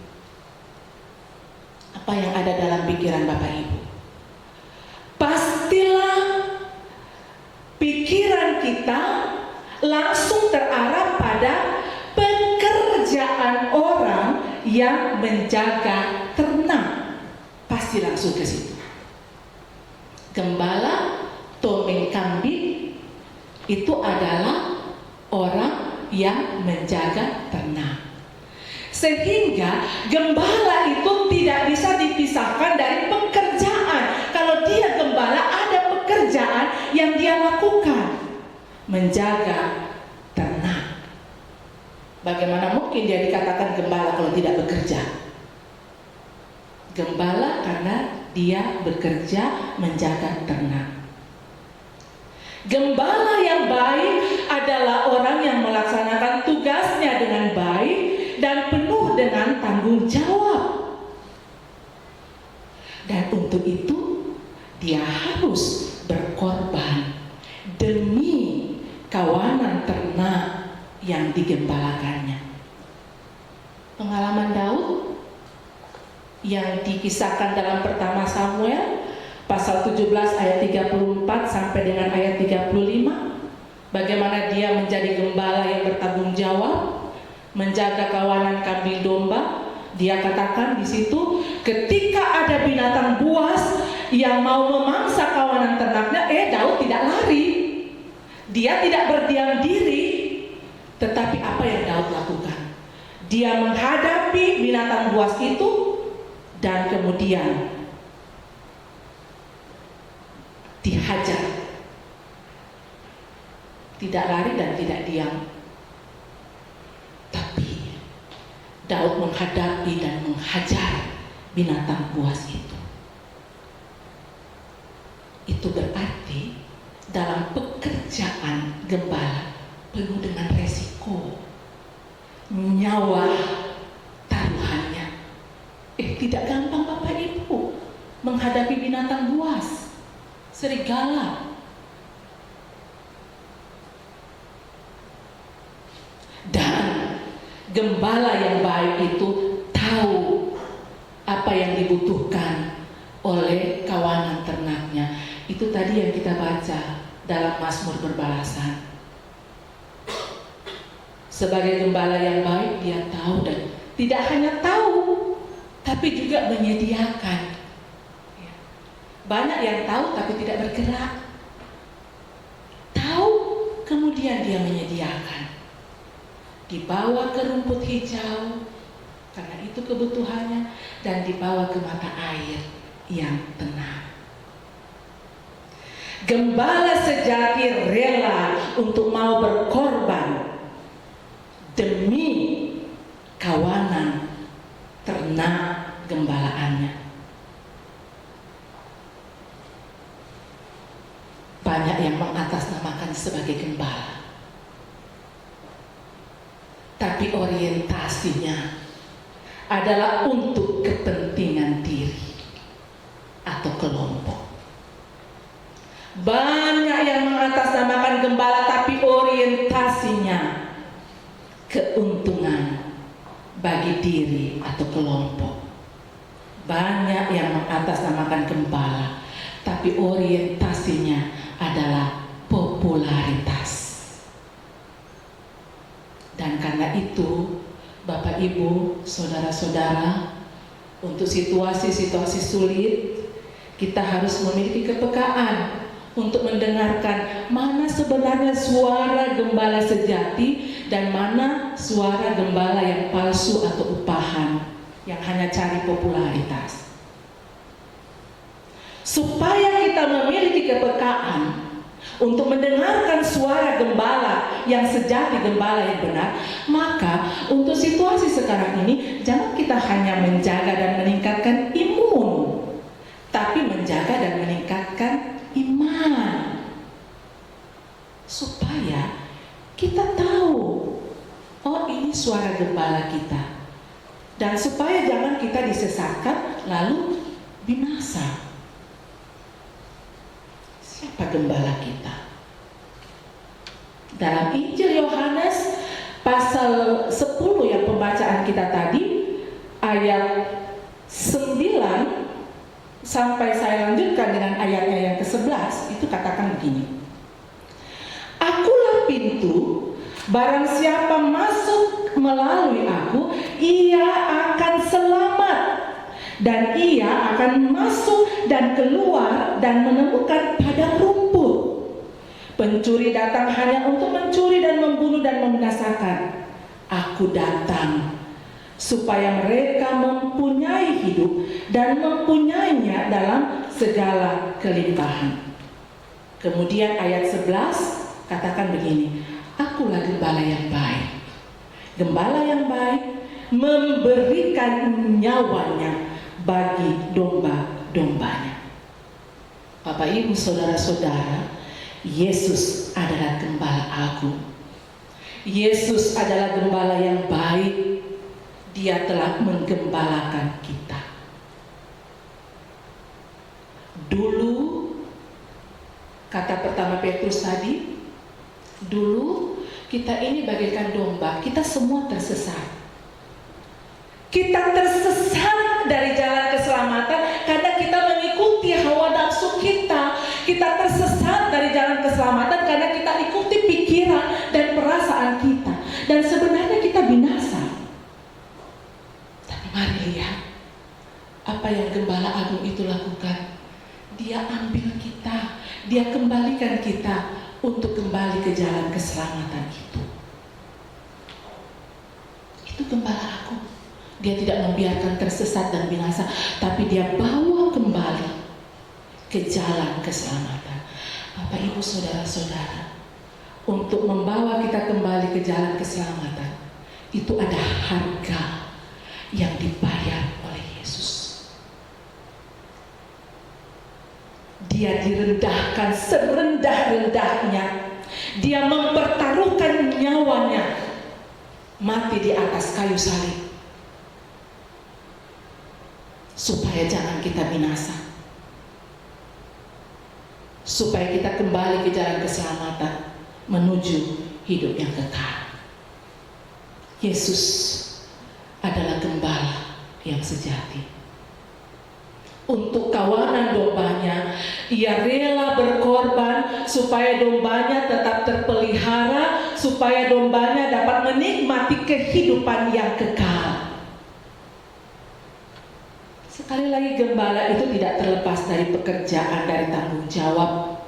Apa yang ada dalam pikiran Bapak Ibu? Pastilah pikiran kita langsung terarah pada pekerjaan orang yang menjaga ternak. Pasti langsung ke situ. Gembala, tomeng kambing itu adalah orang yang menjaga ternak. Sehingga gembala itu tidak bisa dipisahkan dari pekerjaan. Kalau dia gembala, ada pekerjaan yang dia lakukan, menjaga ternak. Bagaimana mungkin dia dikatakan gembala kalau tidak bekerja? Gembala karena dia bekerja menjaga ternak. Gembala yang baik adalah orang yang melaksanakan tugasnya dengan baik dan penuh dengan tanggung jawab. Dan untuk itu dia harus berkorban demi kawanan ternak yang digembalakannya. Pengalaman Daud yang dikisahkan dalam pertama Samuel pasal 17 ayat 34 sampai dengan ayat 35, bagaimana dia menjadi gembala yang bertanggung jawab, menjaga kawanan kambing domba. Dia katakan di situ, ketika ada binatang buas yang mau memangsa kawanan ternaknya, Daud tidak lari, dia tidak berdiam diri. Tetapi apa yang Daud lakukan? Dia menghadapi binatang buas itu dan kemudian dihajar. Tidak lari dan tidak diam. Tapi Daud menghadapi dan menghajar binatang buas itu. itu berarti dalam pekerjaan gembala penuh dengan resiko, nyawa taruhannya. Tidak gampang Bapak Ibu menghadapi binatang buas, serigala. Dan gembala yang baik itu tahu apa yang dibutuhkan oleh kawanan ternaknya. Itu tadi yang kita baca dalam Mazmur berbalasan. Sebagai gembala yang baik, dia tahu, dan tidak hanya tahu, tapi juga menyediakan. Banyak yang tahu tapi tidak bergerak. Tahu, kemudian dia menyediakan. Dibawa ke rumput hijau, karena itu kebutuhannya, dan dibawa ke mata air yang tenang. Gembala sejati rela untuk mau berkorban demi kawanan ternak gembalaannya. Banyak yang mengatasnamakan sebagai gembala, tapi orientasinya adalah untuk kepentingan diri atau kelompok. Banyak yang mengatasnamakan gembala, tapi orientasinya keuntungan bagi diri atau kelompok. Banyak yang mengatasnamakan gembala, tapi orientasinya adalah popularitas. Dan karena itu, Bapak Ibu, saudara-saudara, untuk situasi-situasi sulit, kita harus memiliki kepekaan untuk mendengarkan mana sebenarnya suara gembala sejati dan mana suara gembala yang palsu atau upahan yang hanya cari popularitas. Supaya kita memiliki kepekaan untuk mendengarkan suara gembala yang sejati, gembala yang benar, maka untuk situasi sekarang ini jangan kita hanya menjaga dan meningkatkan imun, tapi menjaga dan meningkatkan iman, supaya kita tahu, oh ini suara gembala kita, dan supaya jangan kita disesatkan lalu binasa. Siapa gembala kita? Dalam Injil Yohanes pasal 10 yang pembacaan kita tadi, ayat 9 sampai saya lanjutkan dengan ayatnya yang ke-11, itu katakan begini. Akulah pintu, barang siapa masuk melalui aku, ia akan selamat, dan ia akan masuk dan keluar dan menemukan padang rumput. Pencuri datang hanya untuk mencuri dan membunuh dan membinasakan. Aku datang supaya mereka mempunyai hidup dan mempunyainya dalam segala kelimpahan. Kemudian ayat 11 katakan begini, akulah gembala yang baik. Gembala yang baik memberikan nyawanya bagi domba-dombanya. Bapak Ibu saudara-saudara, Yesus adalah gembala agung. Yesus adalah gembala yang baik. Dia telah menggembalakan kita. Dulu, kata pertama Petrus tadi, dulu kita ini bagaikan domba, kita semua tersesat. Kita tersesat dari jalan keselamatan karena kita mengikuti hawa nafsu kita. Kita tersesat dari jalan keselamatan karena kita ikuti pikiran dan perasaan kita. Dan sebenarnya kita binasa. Tapi mari lihat apa yang Gembala Agung itu lakukan. Dia ambil kita, dia kembalikan kita untuk kembali ke jalan keselamatan itu. Itu Gembala Agung. Dia tidak membiarkan tersesat dan binasa, tapi dia bawa kembali ke jalan keselamatan. Bapak Ibu saudara-saudara, untuk membawa kita kembali ke jalan keselamatan, itu ada harga yang dibayar oleh Yesus. Dia direndahkan serendah-rendahnya. Dia mempertaruhkan nyawanya, mati di atas kayu salib, supaya jangan kita binasa, supaya kita kembali ke jalan keselamatan menuju hidup yang kekal. Yesus adalah gembala yang sejati. Untuk kawanan dombanya, ia rela berkorban supaya dombanya tetap terpelihara, supaya dombanya dapat menikmati kehidupan yang kekal. Sekali lagi, gembala itu tidak terlepas dari pekerjaan, dari tanggung jawab,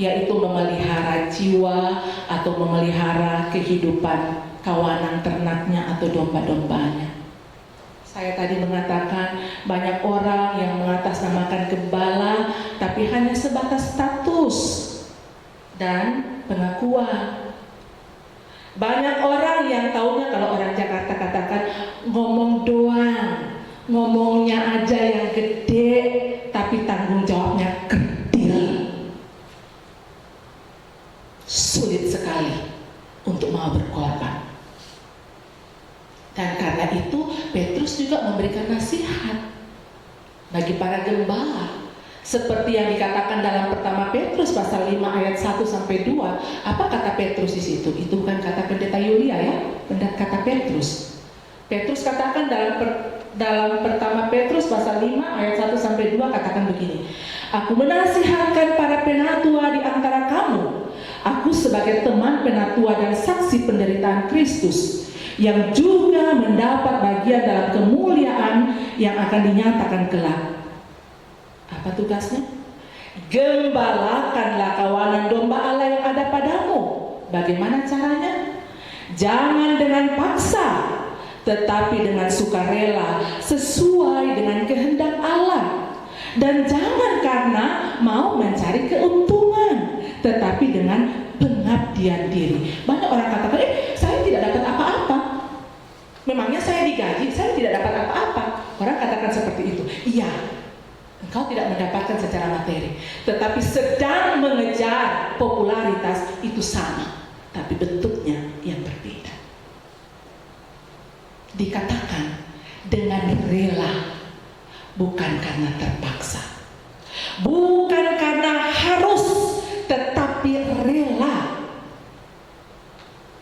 yaitu memelihara jiwa atau memelihara kehidupan kawanan ternaknya atau domba-dombanya. Saya tadi mengatakan banyak orang yang mengatasnamakan gembala tapi hanya sebatas status dan pengakuan. Banyak orang yang taunya, kalau orang Jakarta katakan, ngomong doang, ngomongnya aja yang gede tapi tanggung jawabnya kerdil. Sulit sekali untuk mau berkorban. Dan karena itu Petrus juga memberikan nasihat bagi para gembala, seperti yang dikatakan dalam pertama Petrus pasal 5 ayat 1 sampai 2. Apa kata Petrus di situ? Itu bukan kata pendeta Yulia ya, kata Petrus. Petrus katakan dalam pertama Petrus pasal 5 ayat 1 sampai 2 katakan begini. Aku menasihatkan para penatua di antara kamu, aku sebagai teman penatua dan saksi penderitaan Kristus, yang juga mendapat bagian dalam kemuliaan yang akan dinyatakan kelak. Apa tugasnya? Gembalakanlah kawanan domba Allah yang ada padamu. Bagaimana caranya? Jangan dengan paksa, tetapi dengan sukarela, sesuai dengan kehendak Allah. Dan jangan karena mau mencari keuntungan, tetapi dengan pengabdian diri. Banyak orang katakan, saya tidak dapat apa-apa. Memangnya saya digaji, saya tidak dapat apa-apa. Orang katakan seperti itu. Iya, engkau tidak mendapatkan secara materi, tetapi sedang mengejar popularitas, itu sama, tapi bentuknya yang berbeda. Dikatakan dengan rela, bukan karena terpaksa, bukan karena harus, tetapi rela.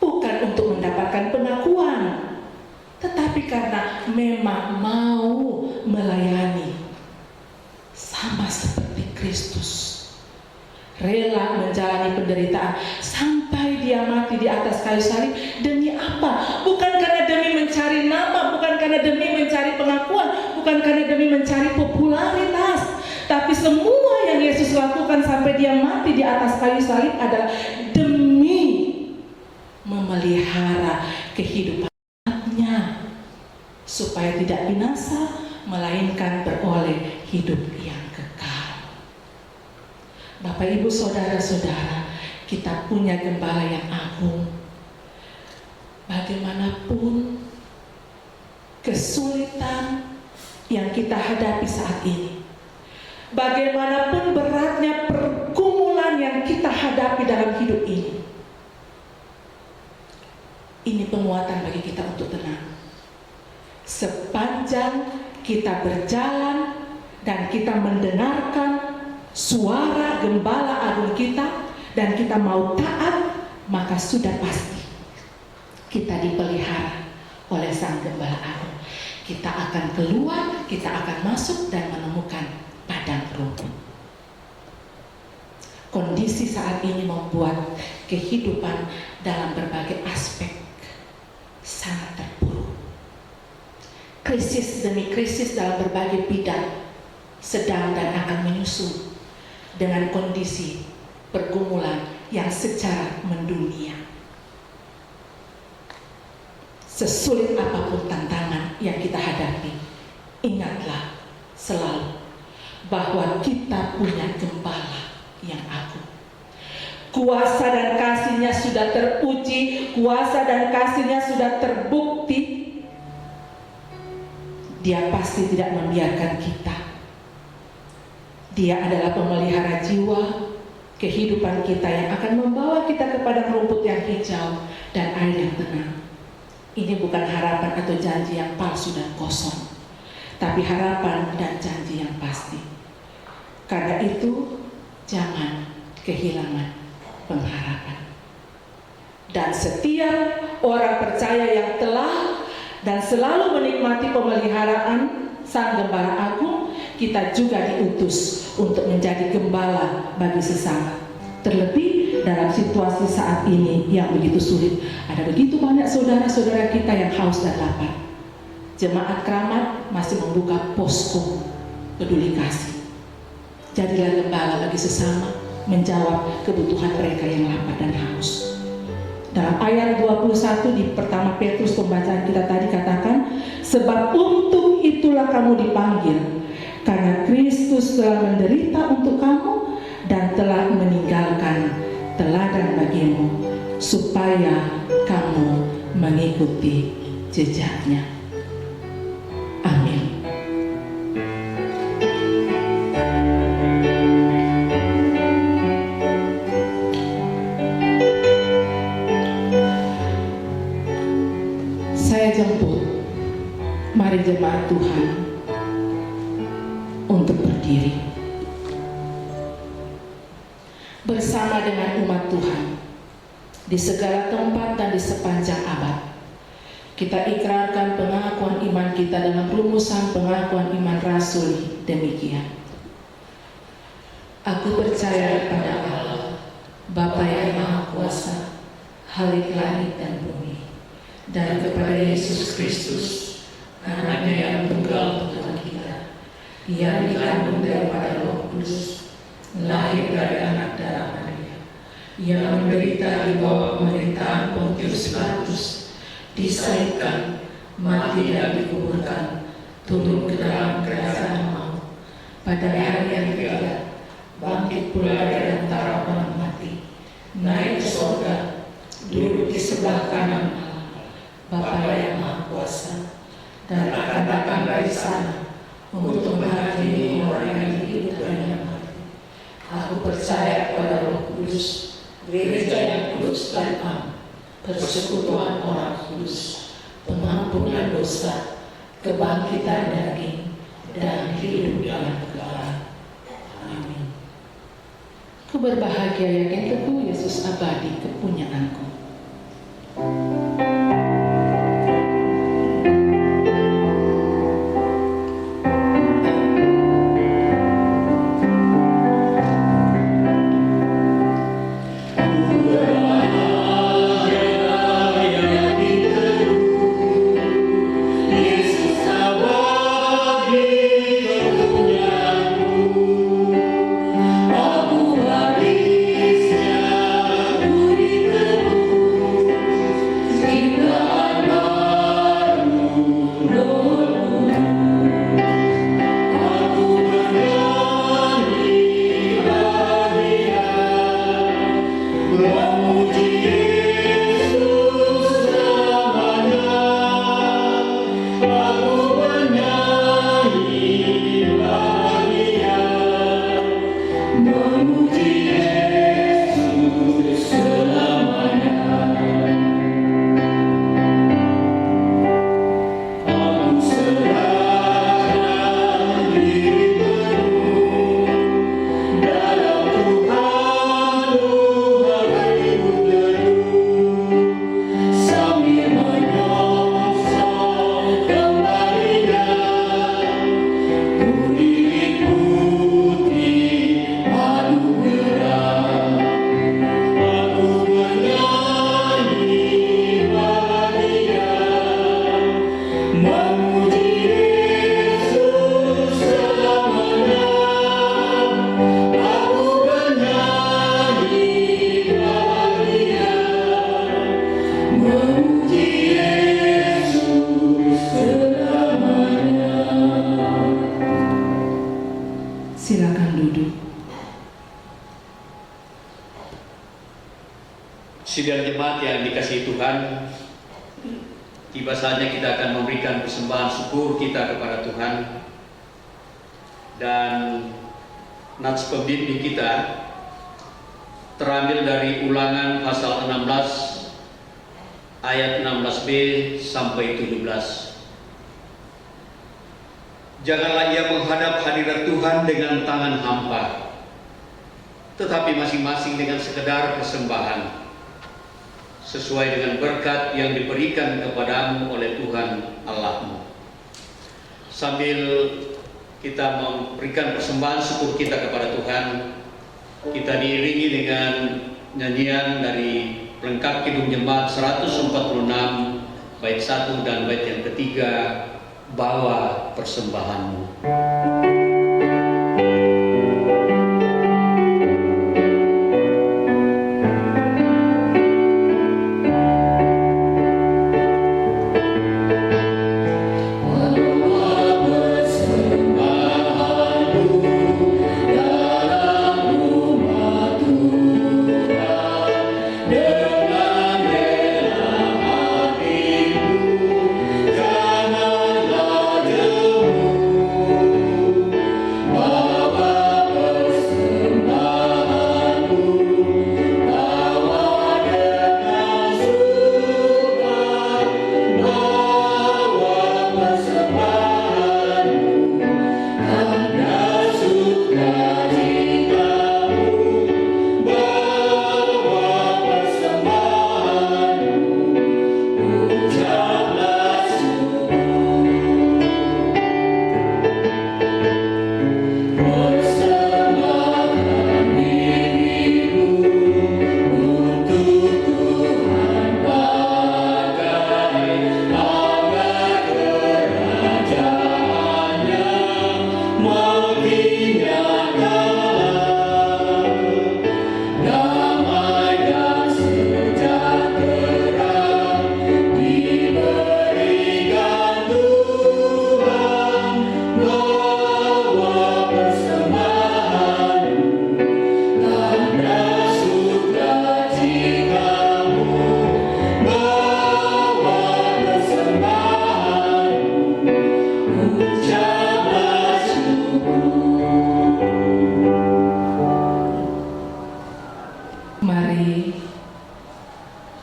Bukan untuk mendapatkan pengakuan, tetapi karena memang mau melayani, sama seperti Kristus, rela menjalani penderitaan sampai dia mati di atas kayu salib. Demi apa? Bukan karena demi mencari nama, bukan karena demi mencari pengakuan, bukan karena demi mencari popularitas, tapi semua yang Yesus lakukan sampai dia mati di atas kayu salib adalah demi memelihara kehidupan supaya tidak binasa, melainkan beroleh hidup yang kekal. Bapak, Ibu, saudara-saudara, kita punya gembala yang agung. Bagaimanapun kesulitan yang kita hadapi saat ini, bagaimanapun beratnya pergumulan yang kita hadapi dalam hidup ini penguatan bagi kita untuk tenang. Sepanjang kita berjalan dan kita mendengarkan suara gembala agung kita dan kita mau taat, maka sudah pasti kita dipelihara oleh sang gembala agung. Kita akan keluar, kita akan masuk dan menemukan padang rumput. Kondisi saat ini membuat kehidupan dalam berbagai aspek sangat terpuruk. Krisis demi krisis dalam berbagai bidang sedang dan akan menyusul dengan kondisi pergumulan yang secara mendunia. Sesulit apapun tantangan yang kita hadapi, ingatlah selalu bahwa kita punya gembala yang agung. Kuasa dan kasih-Nya sudah teruji, kuasa dan kasih-Nya sudah terbukti. Dia pasti tidak membiarkan kita Dia adalah pemelihara jiwa, kehidupan kita yang akan membawa kita kepada rumput yang hijau dan air yang tenang. Ini bukan harapan atau janji yang palsu dan kosong, tapi harapan dan janji yang pasti. Karena itu, jangan kehilangan pengharapan. Dan setiap orang percaya yang telah dan selalu menikmati pemeliharaan Sang Gembala Agung, kita juga diutus untuk menjadi gembala bagi sesama. Terlebih dalam situasi saat ini yang begitu sulit. Ada begitu banyak saudara-saudara kita yang haus dan lapar. Jemaat Keramat masih membuka posko peduli kasih. Jadilah gembala bagi sesama, menjawab kebutuhan mereka yang lapar dan haus. Dalam ayat 21 di pertama Petrus pembacaan kita tadi katakan, sebab untuk itulah kamu dipanggil, karena Kristus telah menderita untuk kamu dan telah meninggalkan teladan bagimu, supaya kamu mengikuti jejaknya. Amin. Saya jemput, mari jemaat Tuhan untuk berdiri bersama dengan umat Tuhan di segala tempat dan di sepanjang abad. Kita ikrarkan pengakuan iman kita dalam rumusan pengakuan iman rasuli demikian. Aku percaya pada Allah, Bapa yang Maha Kuasa, Khalik langit dan bumi, dan kepada Yesus Kristus, anaknya yang tunggal Tuhan kita, yang dikandung daripada Roh Kudus, lahir dari anak darah Maria, yang menderita di bawah pemerintahan Pontius Pilatus, disalibkan, mati dan dikuburkan, turun ke dalam kerajaan maut, pada hari yang ketiga bangkit pula dari antara orang mati, naik ke surga, duduk di sebelah kanan Allah, Bapa yang Maha Kuasa, dan akan datang dari sana untuk menghakimi orang yang hidup dan yang mati. Aku percaya pada Roh Kudus, gereja yang kudus dan am, persekutuan orang kudus, pengampunan dosa, kebangkitan daging, dan hidup yang kekal. Amin. Ku berbahagia yakin teguh Yesus abadi kepunyaanku. Sidang jemaat yang dikasihi Tuhan, tiba saatnya kita akan memberikan persembahan syukur kita kepada Tuhan. Dan nats pembimbing kita terambil dari Ulangan pasal 16 ayat 16b sampai 17. Janganlah ia menghadap hadirat Tuhan dengan tangan hampa, tetapi masing-masing dengan sekedar persembahan, sesuai dengan berkat yang diberikan kepadamu oleh Tuhan Allahmu. Sambil kita memberikan persembahan syukur kita kepada Tuhan, kita diiringi dengan nyanyian dari pelengkap Kidung Jemaat 146 bait 1 dan bait yang ketiga, Bawa Persembahanmu.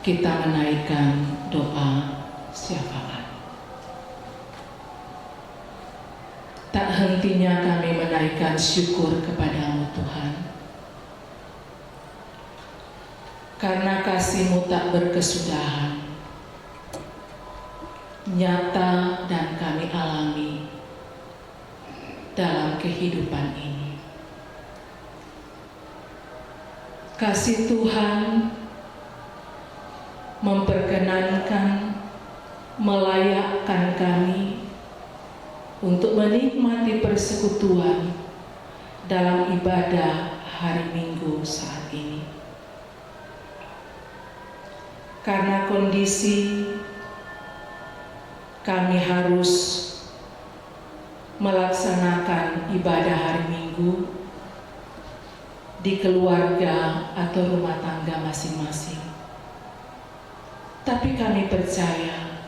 Kita menaikkan doa syafaat. Tak hentinya kami menaikkan syukur kepadamu Tuhan, karena kasih-Mu tak berkesudahan, nyata dan kami alami dalam kehidupan ini. Kasih Tuhan memperkenankan, melayakkan kami untuk menikmati persekutuan dalam ibadah hari Minggu saat ini. Karena kondisi, kami harus melaksanakan ibadah hari Minggu di keluarga atau rumah tangga masing-masing. Tapi kami percaya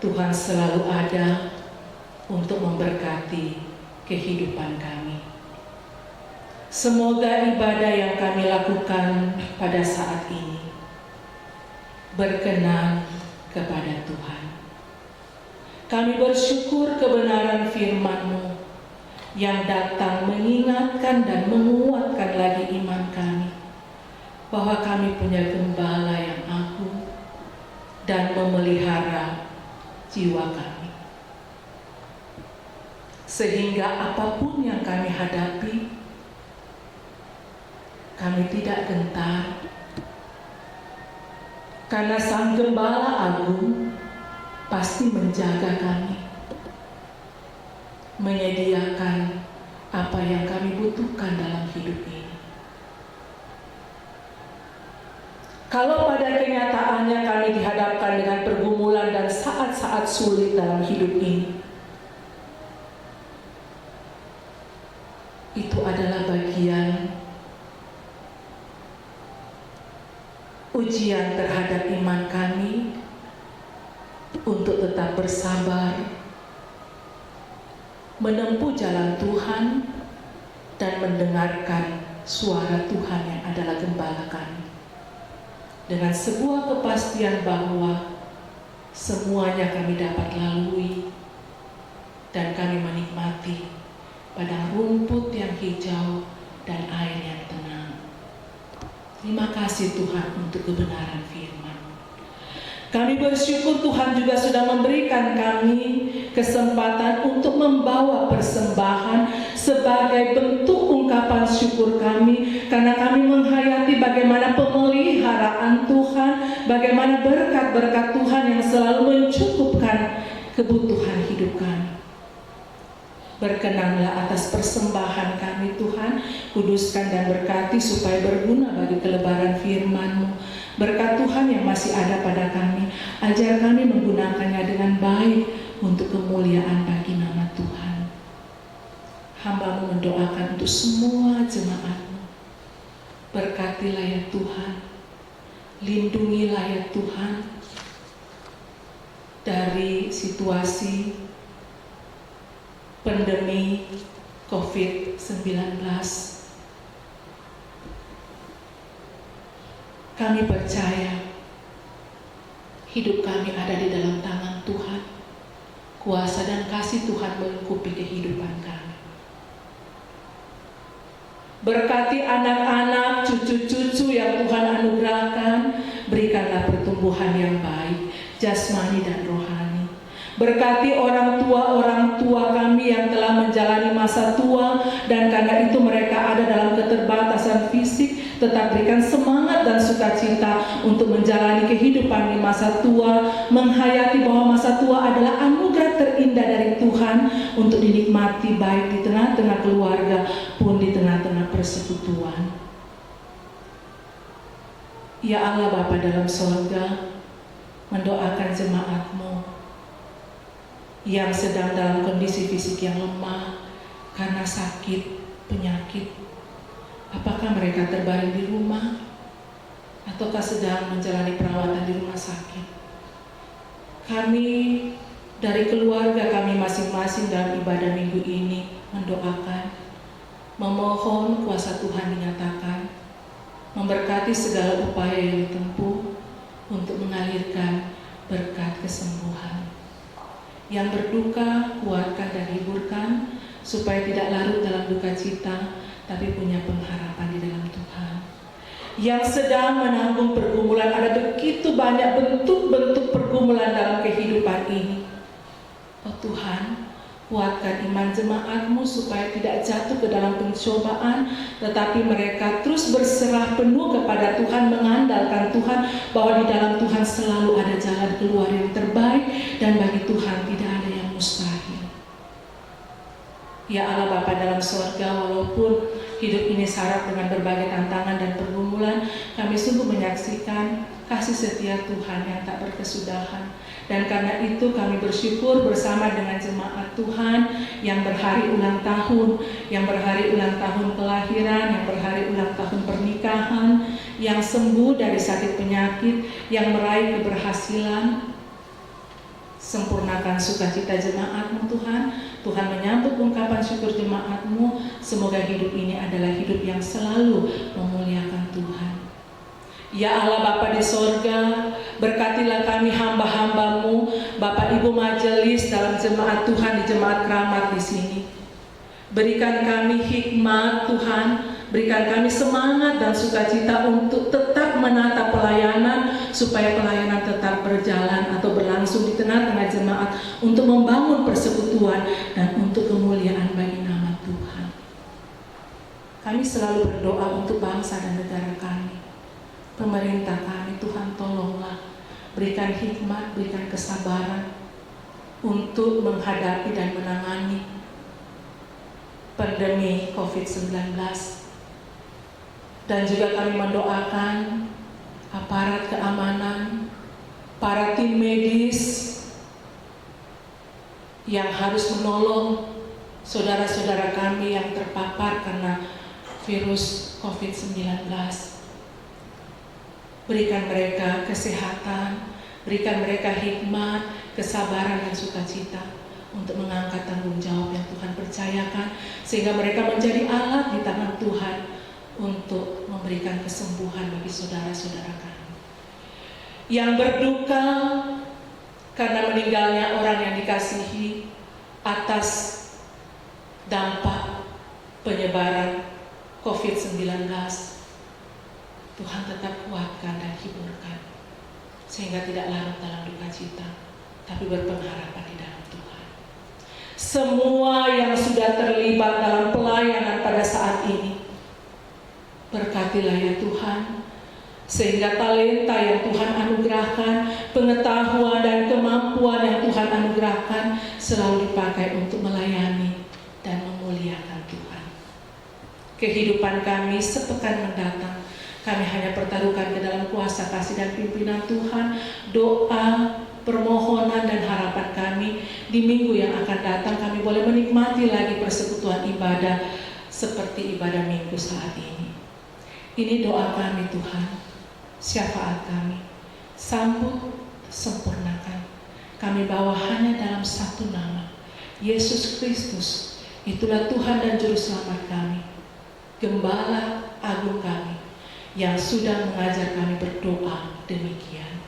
Tuhan selalu ada untuk memberkati kehidupan kami. Semoga ibadah yang kami lakukan pada saat ini berkenan kepada Tuhan. Kami bersyukur kebenaran firman-Mu yang datang mengingatkan dan menguatkan lagi iman kami, bahwa kami punya gembala yang agung dan memelihara jiwa kami, sehingga apapun yang kami hadapi, kami tidak gentar, karena Sang Gembala Agung pasti menjaga kami, menyediakan apa yang kami butuhkan dalam hidup ini. Kalau pada kenyataannya kami dihadapkan dengan pergumulan dan saat-saat sulit dalam hidup ini, itu adalah bagian ujian terhadap iman kami untuk tetap bersabar, menempuh jalan Tuhan, dan mendengarkan suara Tuhan yang adalah gembala kami. Dengan sebuah kepastian bahwa semuanya kami dapat lalui dan kami menikmati padang rumput yang hijau dan air yang tenang. Terima kasih Tuhan untuk kebenaran firman. Kami bersyukur Tuhan juga sudah memberikan kami kesempatan untuk membawa persembahan sebagai bentuk ungkapan syukur kami, karena kami menghayati bagaimana pemeliharaan Tuhan, bagaimana berkat-berkat Tuhan yang selalu mencukupkan kebutuhan hidup kami. Berkenanlah atas persembahan kami Tuhan, kuduskan dan berkati supaya berguna bagi kelebaran firman-Mu. Berkat Tuhan yang masih ada pada kami, ajar kami menggunakannya dengan baik untuk kemuliaan bagi nama Tuhan. Hamba-Mu mendoakan untuk semua jemaat-Mu. Berkatilah ya Tuhan, lindungilah ya Tuhan dari situasi pandemi COVID-19. Kami percaya hidup kami ada di dalam tangan Tuhan. Kuasa dan kasih Tuhan melingkupi kehidupan kami. Berkati anak-anak, cucu-cucu yang Tuhan anugerahkan, berikanlah pertumbuhan yang baik, jasmani dan rohani. Berkati orang tua kami yang telah menjalani masa tua dan karena itu mereka ada dalam keterbatasan fisik, tetap berikan semangat dan sukacita untuk menjalani kehidupan di masa tua, menghayati bahwa masa tua adalah anugerah terindah dari Tuhan untuk dinikmati baik di tengah-tengah keluarga pun di tengah-tengah persekutuan. Ya Allah Bapa dalam sorga, mendoakan jemaat-Mu yang sedang dalam kondisi fisik yang lemah karena sakit, penyakit. Apakah mereka terbaring di rumah ataukah sedang menjalani perawatan di rumah sakit? Kami dari keluarga kami masing-masing dalam ibadah minggu ini mendoakan, memohon kuasa Tuhan dinyatakan, memberkati segala upaya yang ditempuh untuk mengalirkan berkat kesembuhan. Yang berduka, kuatkan dan hiburkan, supaya tidak larut dalam duka cita, tapi punya pengharapan di dalam Tuhan. Yang sedang menanggung pergumulan, ada begitu banyak bentuk-bentuk pergumulan dalam kehidupan ini. Oh Tuhan, kuatkan iman jemaat-Mu supaya tidak jatuh ke dalam pencobaan, tetapi mereka terus berserah penuh kepada Tuhan, mengandalkan Tuhan bahwa di dalam Tuhan selalu ada jalan keluar yang terbaik dan bagi Tuhan tidak ada yang mustahil. Ya Allah Bapa dalam sorga, walaupun hidup ini syarat dengan berbagai tantangan dan pergumulan, kami sungguh menyaksikan kasih setia Tuhan yang tak berkesudahan. Dan karena itu kami bersyukur bersama dengan jemaat Tuhan yang berhari ulang tahun, yang berhari ulang tahun kelahiran, yang berhari ulang tahun pernikahan, yang sembuh dari sakit penyakit, yang meraih keberhasilan. Sempurnakan sukacita jemaat-Mu Tuhan. Tuhan menyambut ungkapan syukur jemaat-Mu. Semoga hidup ini adalah hidup yang selalu memuliakan Tuhan. Ya Allah Bapa di sorga, berkatilah kami hamba-hamba-Mu, Bapak Ibu majelis dalam jemaat Tuhan di jemaat keramat di sini. Berikan kami hikmat Tuhan, berikan kami semangat dan sukacita untuk tetap menata pelayanan, supaya pelayanan tetap berjalan atau berlangsung di tengah-tengah jemaat untuk membangun persekutuan dan untuk kemuliaan bagi nama Tuhan. Kami selalu berdoa untuk bangsa dan negara kami. Pemerintah kami, Tuhan tolonglah, berikan hikmat, berikan kesabaran untuk menghadapi dan menangani pandemi COVID-19. Dan juga kami mendoakan aparat keamanan, para tim medis yang harus menolong saudara-saudara kami yang terpapar karena virus COVID-19. Berikan mereka kesehatan, berikan mereka hikmat, kesabaran dan sukacita untuk mengangkat tanggung jawab yang Tuhan percayakan, sehingga mereka menjadi alat di tangan Tuhan untuk memberikan kesembuhan bagi saudara-saudara kami yang berduka karena meninggalnya orang yang dikasihi atas dampak penyebaran COVID-19. Tuhan tetap kuatkan dan hiburkan, sehingga tidak larut dalam duka cita, tapi berpengharapan di dalam Tuhan. Semua yang sudah terlibat dalam pelayanan pada saat ini, berkatilah ya Tuhan, sehingga talenta yang Tuhan anugerahkan, pengetahuan dan kemampuan yang Tuhan anugerahkan selalu dipakai untuk melayani dan memuliakan Tuhan. Kehidupan kami sepekan mendatang, kami hanya pertaruhkan ke dalam kuasa kasih dan pimpinan Tuhan. Doa, permohonan dan harapan kami di minggu yang akan datang, kami boleh menikmati lagi persekutuan ibadah seperti ibadah minggu saat ini. Ini doa kami Tuhan, syafaat kami, sambut, sempurnakan. Kami bawa hanya dalam satu nama, Yesus Kristus. Itulah Tuhan dan Juru Selamat kami, Gembala Agung kami, yang sudah mengajar kami berdoa demikian.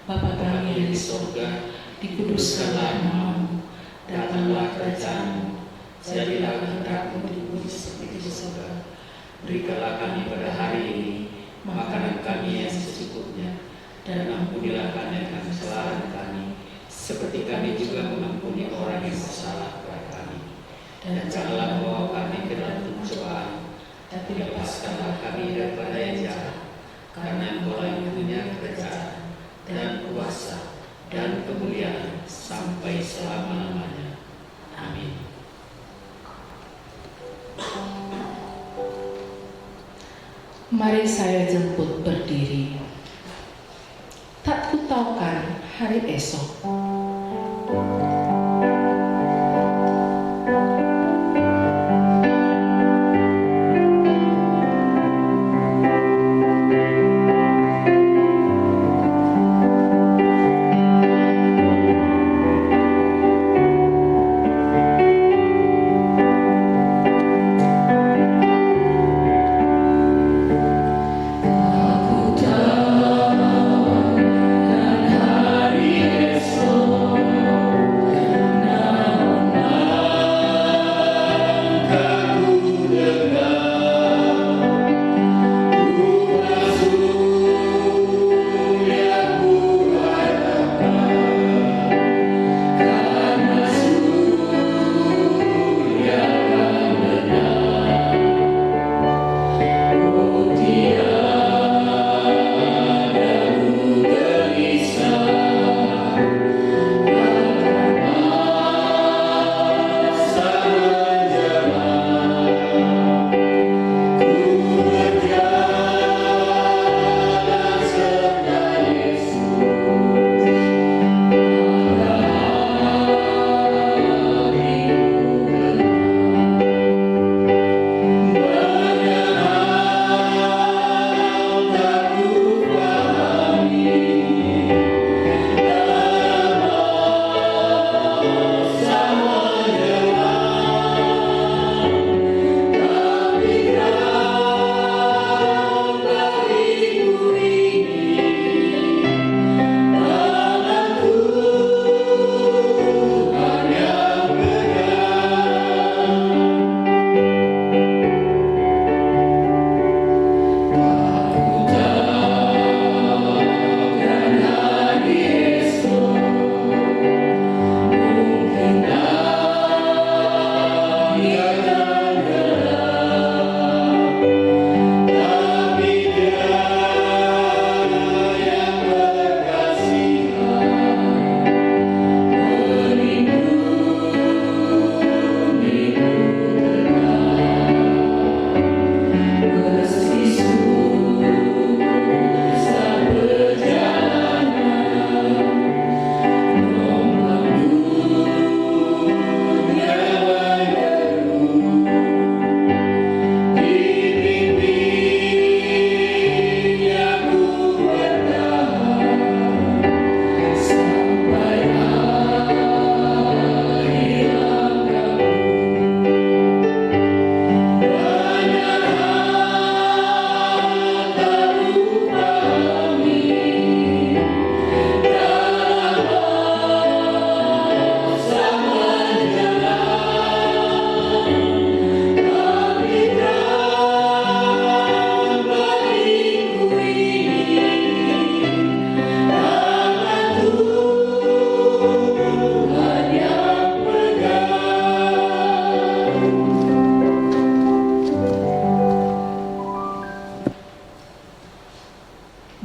Bapa kami yang di surga, dikuduskanlah namamu, datanglah kerajaanmu, jadilah kehendak-Mu di bumi seperti di surga. Berikanlah kami pada hari ini makanan kami yang secukupnya, dan ampunilah kami akan kesalahan kami, seperti kami juga mengampuni orang yang bersalah kepada kami. Dan janganlah membawa kami ke dalam pencobaan, tapi lepaskanlah kami daripada yang jahat, karena Engkau yang punya kerajaan dan kuasa dan kemuliaan sampai selama-lamanya. Amin. Mari saya jemput berdiri. Tak kutaukan hari esok. Hari esok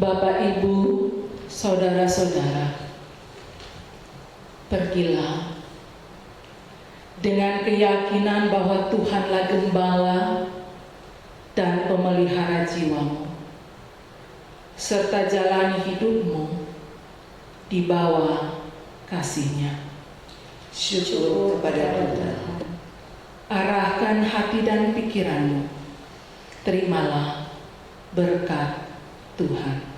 Bapak, Ibu, saudara-saudara, pergilah dengan keyakinan bahwa Tuhanlah gembala dan pemelihara jiwamu, serta jalani hidupmu di bawah kasih-Nya. Syukur kepada Tuhan. Arahkan hati dan pikiranmu, terimalah berkat Tuhan.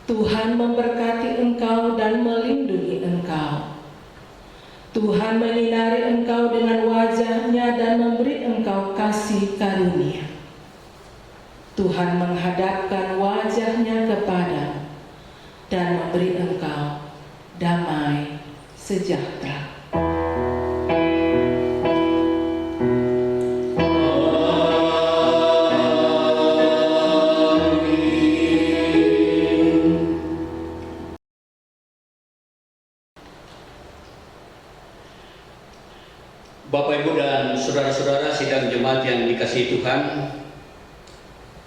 Tuhan memberkati engkau dan melindungi engkau. Tuhan menyinari engkau dengan wajah-Nya dan memberi engkau kasih karunia. Tuhan menghadapkan wajah-Nya kepadamu dan memberi engkau damai sejahtera. Bapak, Ibu, dan saudara-saudara sidang jemaat yang dikasihi Tuhan,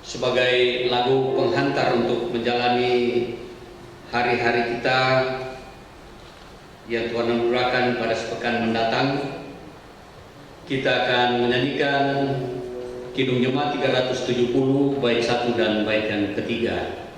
sebagai lagu penghantar untuk menjalani hari-hari kita yang Tuhan anugerahkan pada sepekan mendatang, kita akan menyanyikan Kidung Jemaat 370 bait 1 dan bait yang ketiga.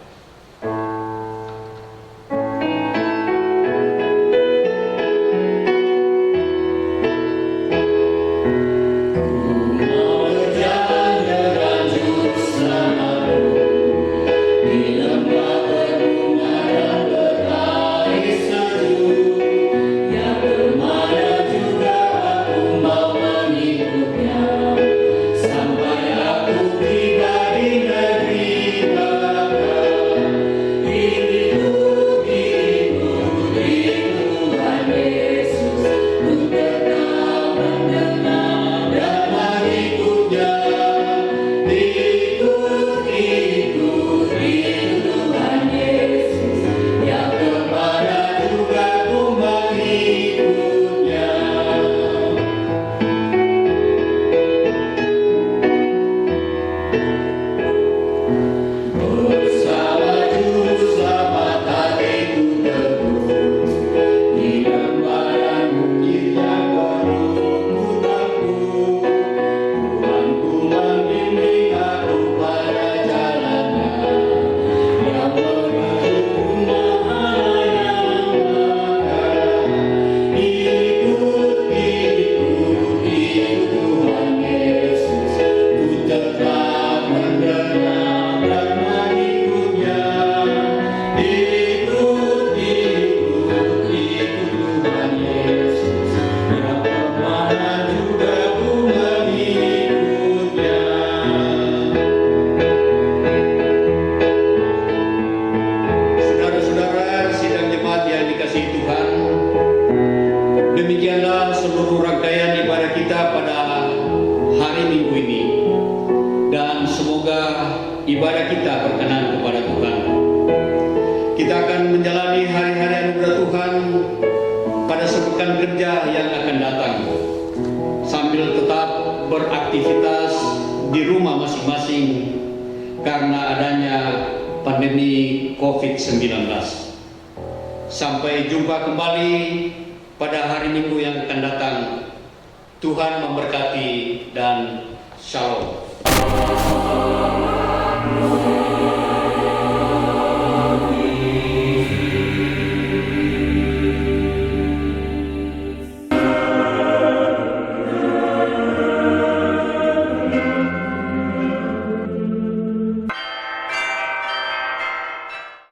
Demikianlah seluruh rangkaian ibadah kita pada hari Minggu ini, dan semoga ibadah kita berkenan kepada Tuhan. Kita akan menjalani hari-hari anugerah Tuhan pada sepekan kerja yang akan datang, sambil tetap beraktivitas di rumah masing-masing karena adanya pandemi COVID-19. Sampai jumpa kembali pada hari Minggu yang akan datang. Tuhan memberkati dan shalom.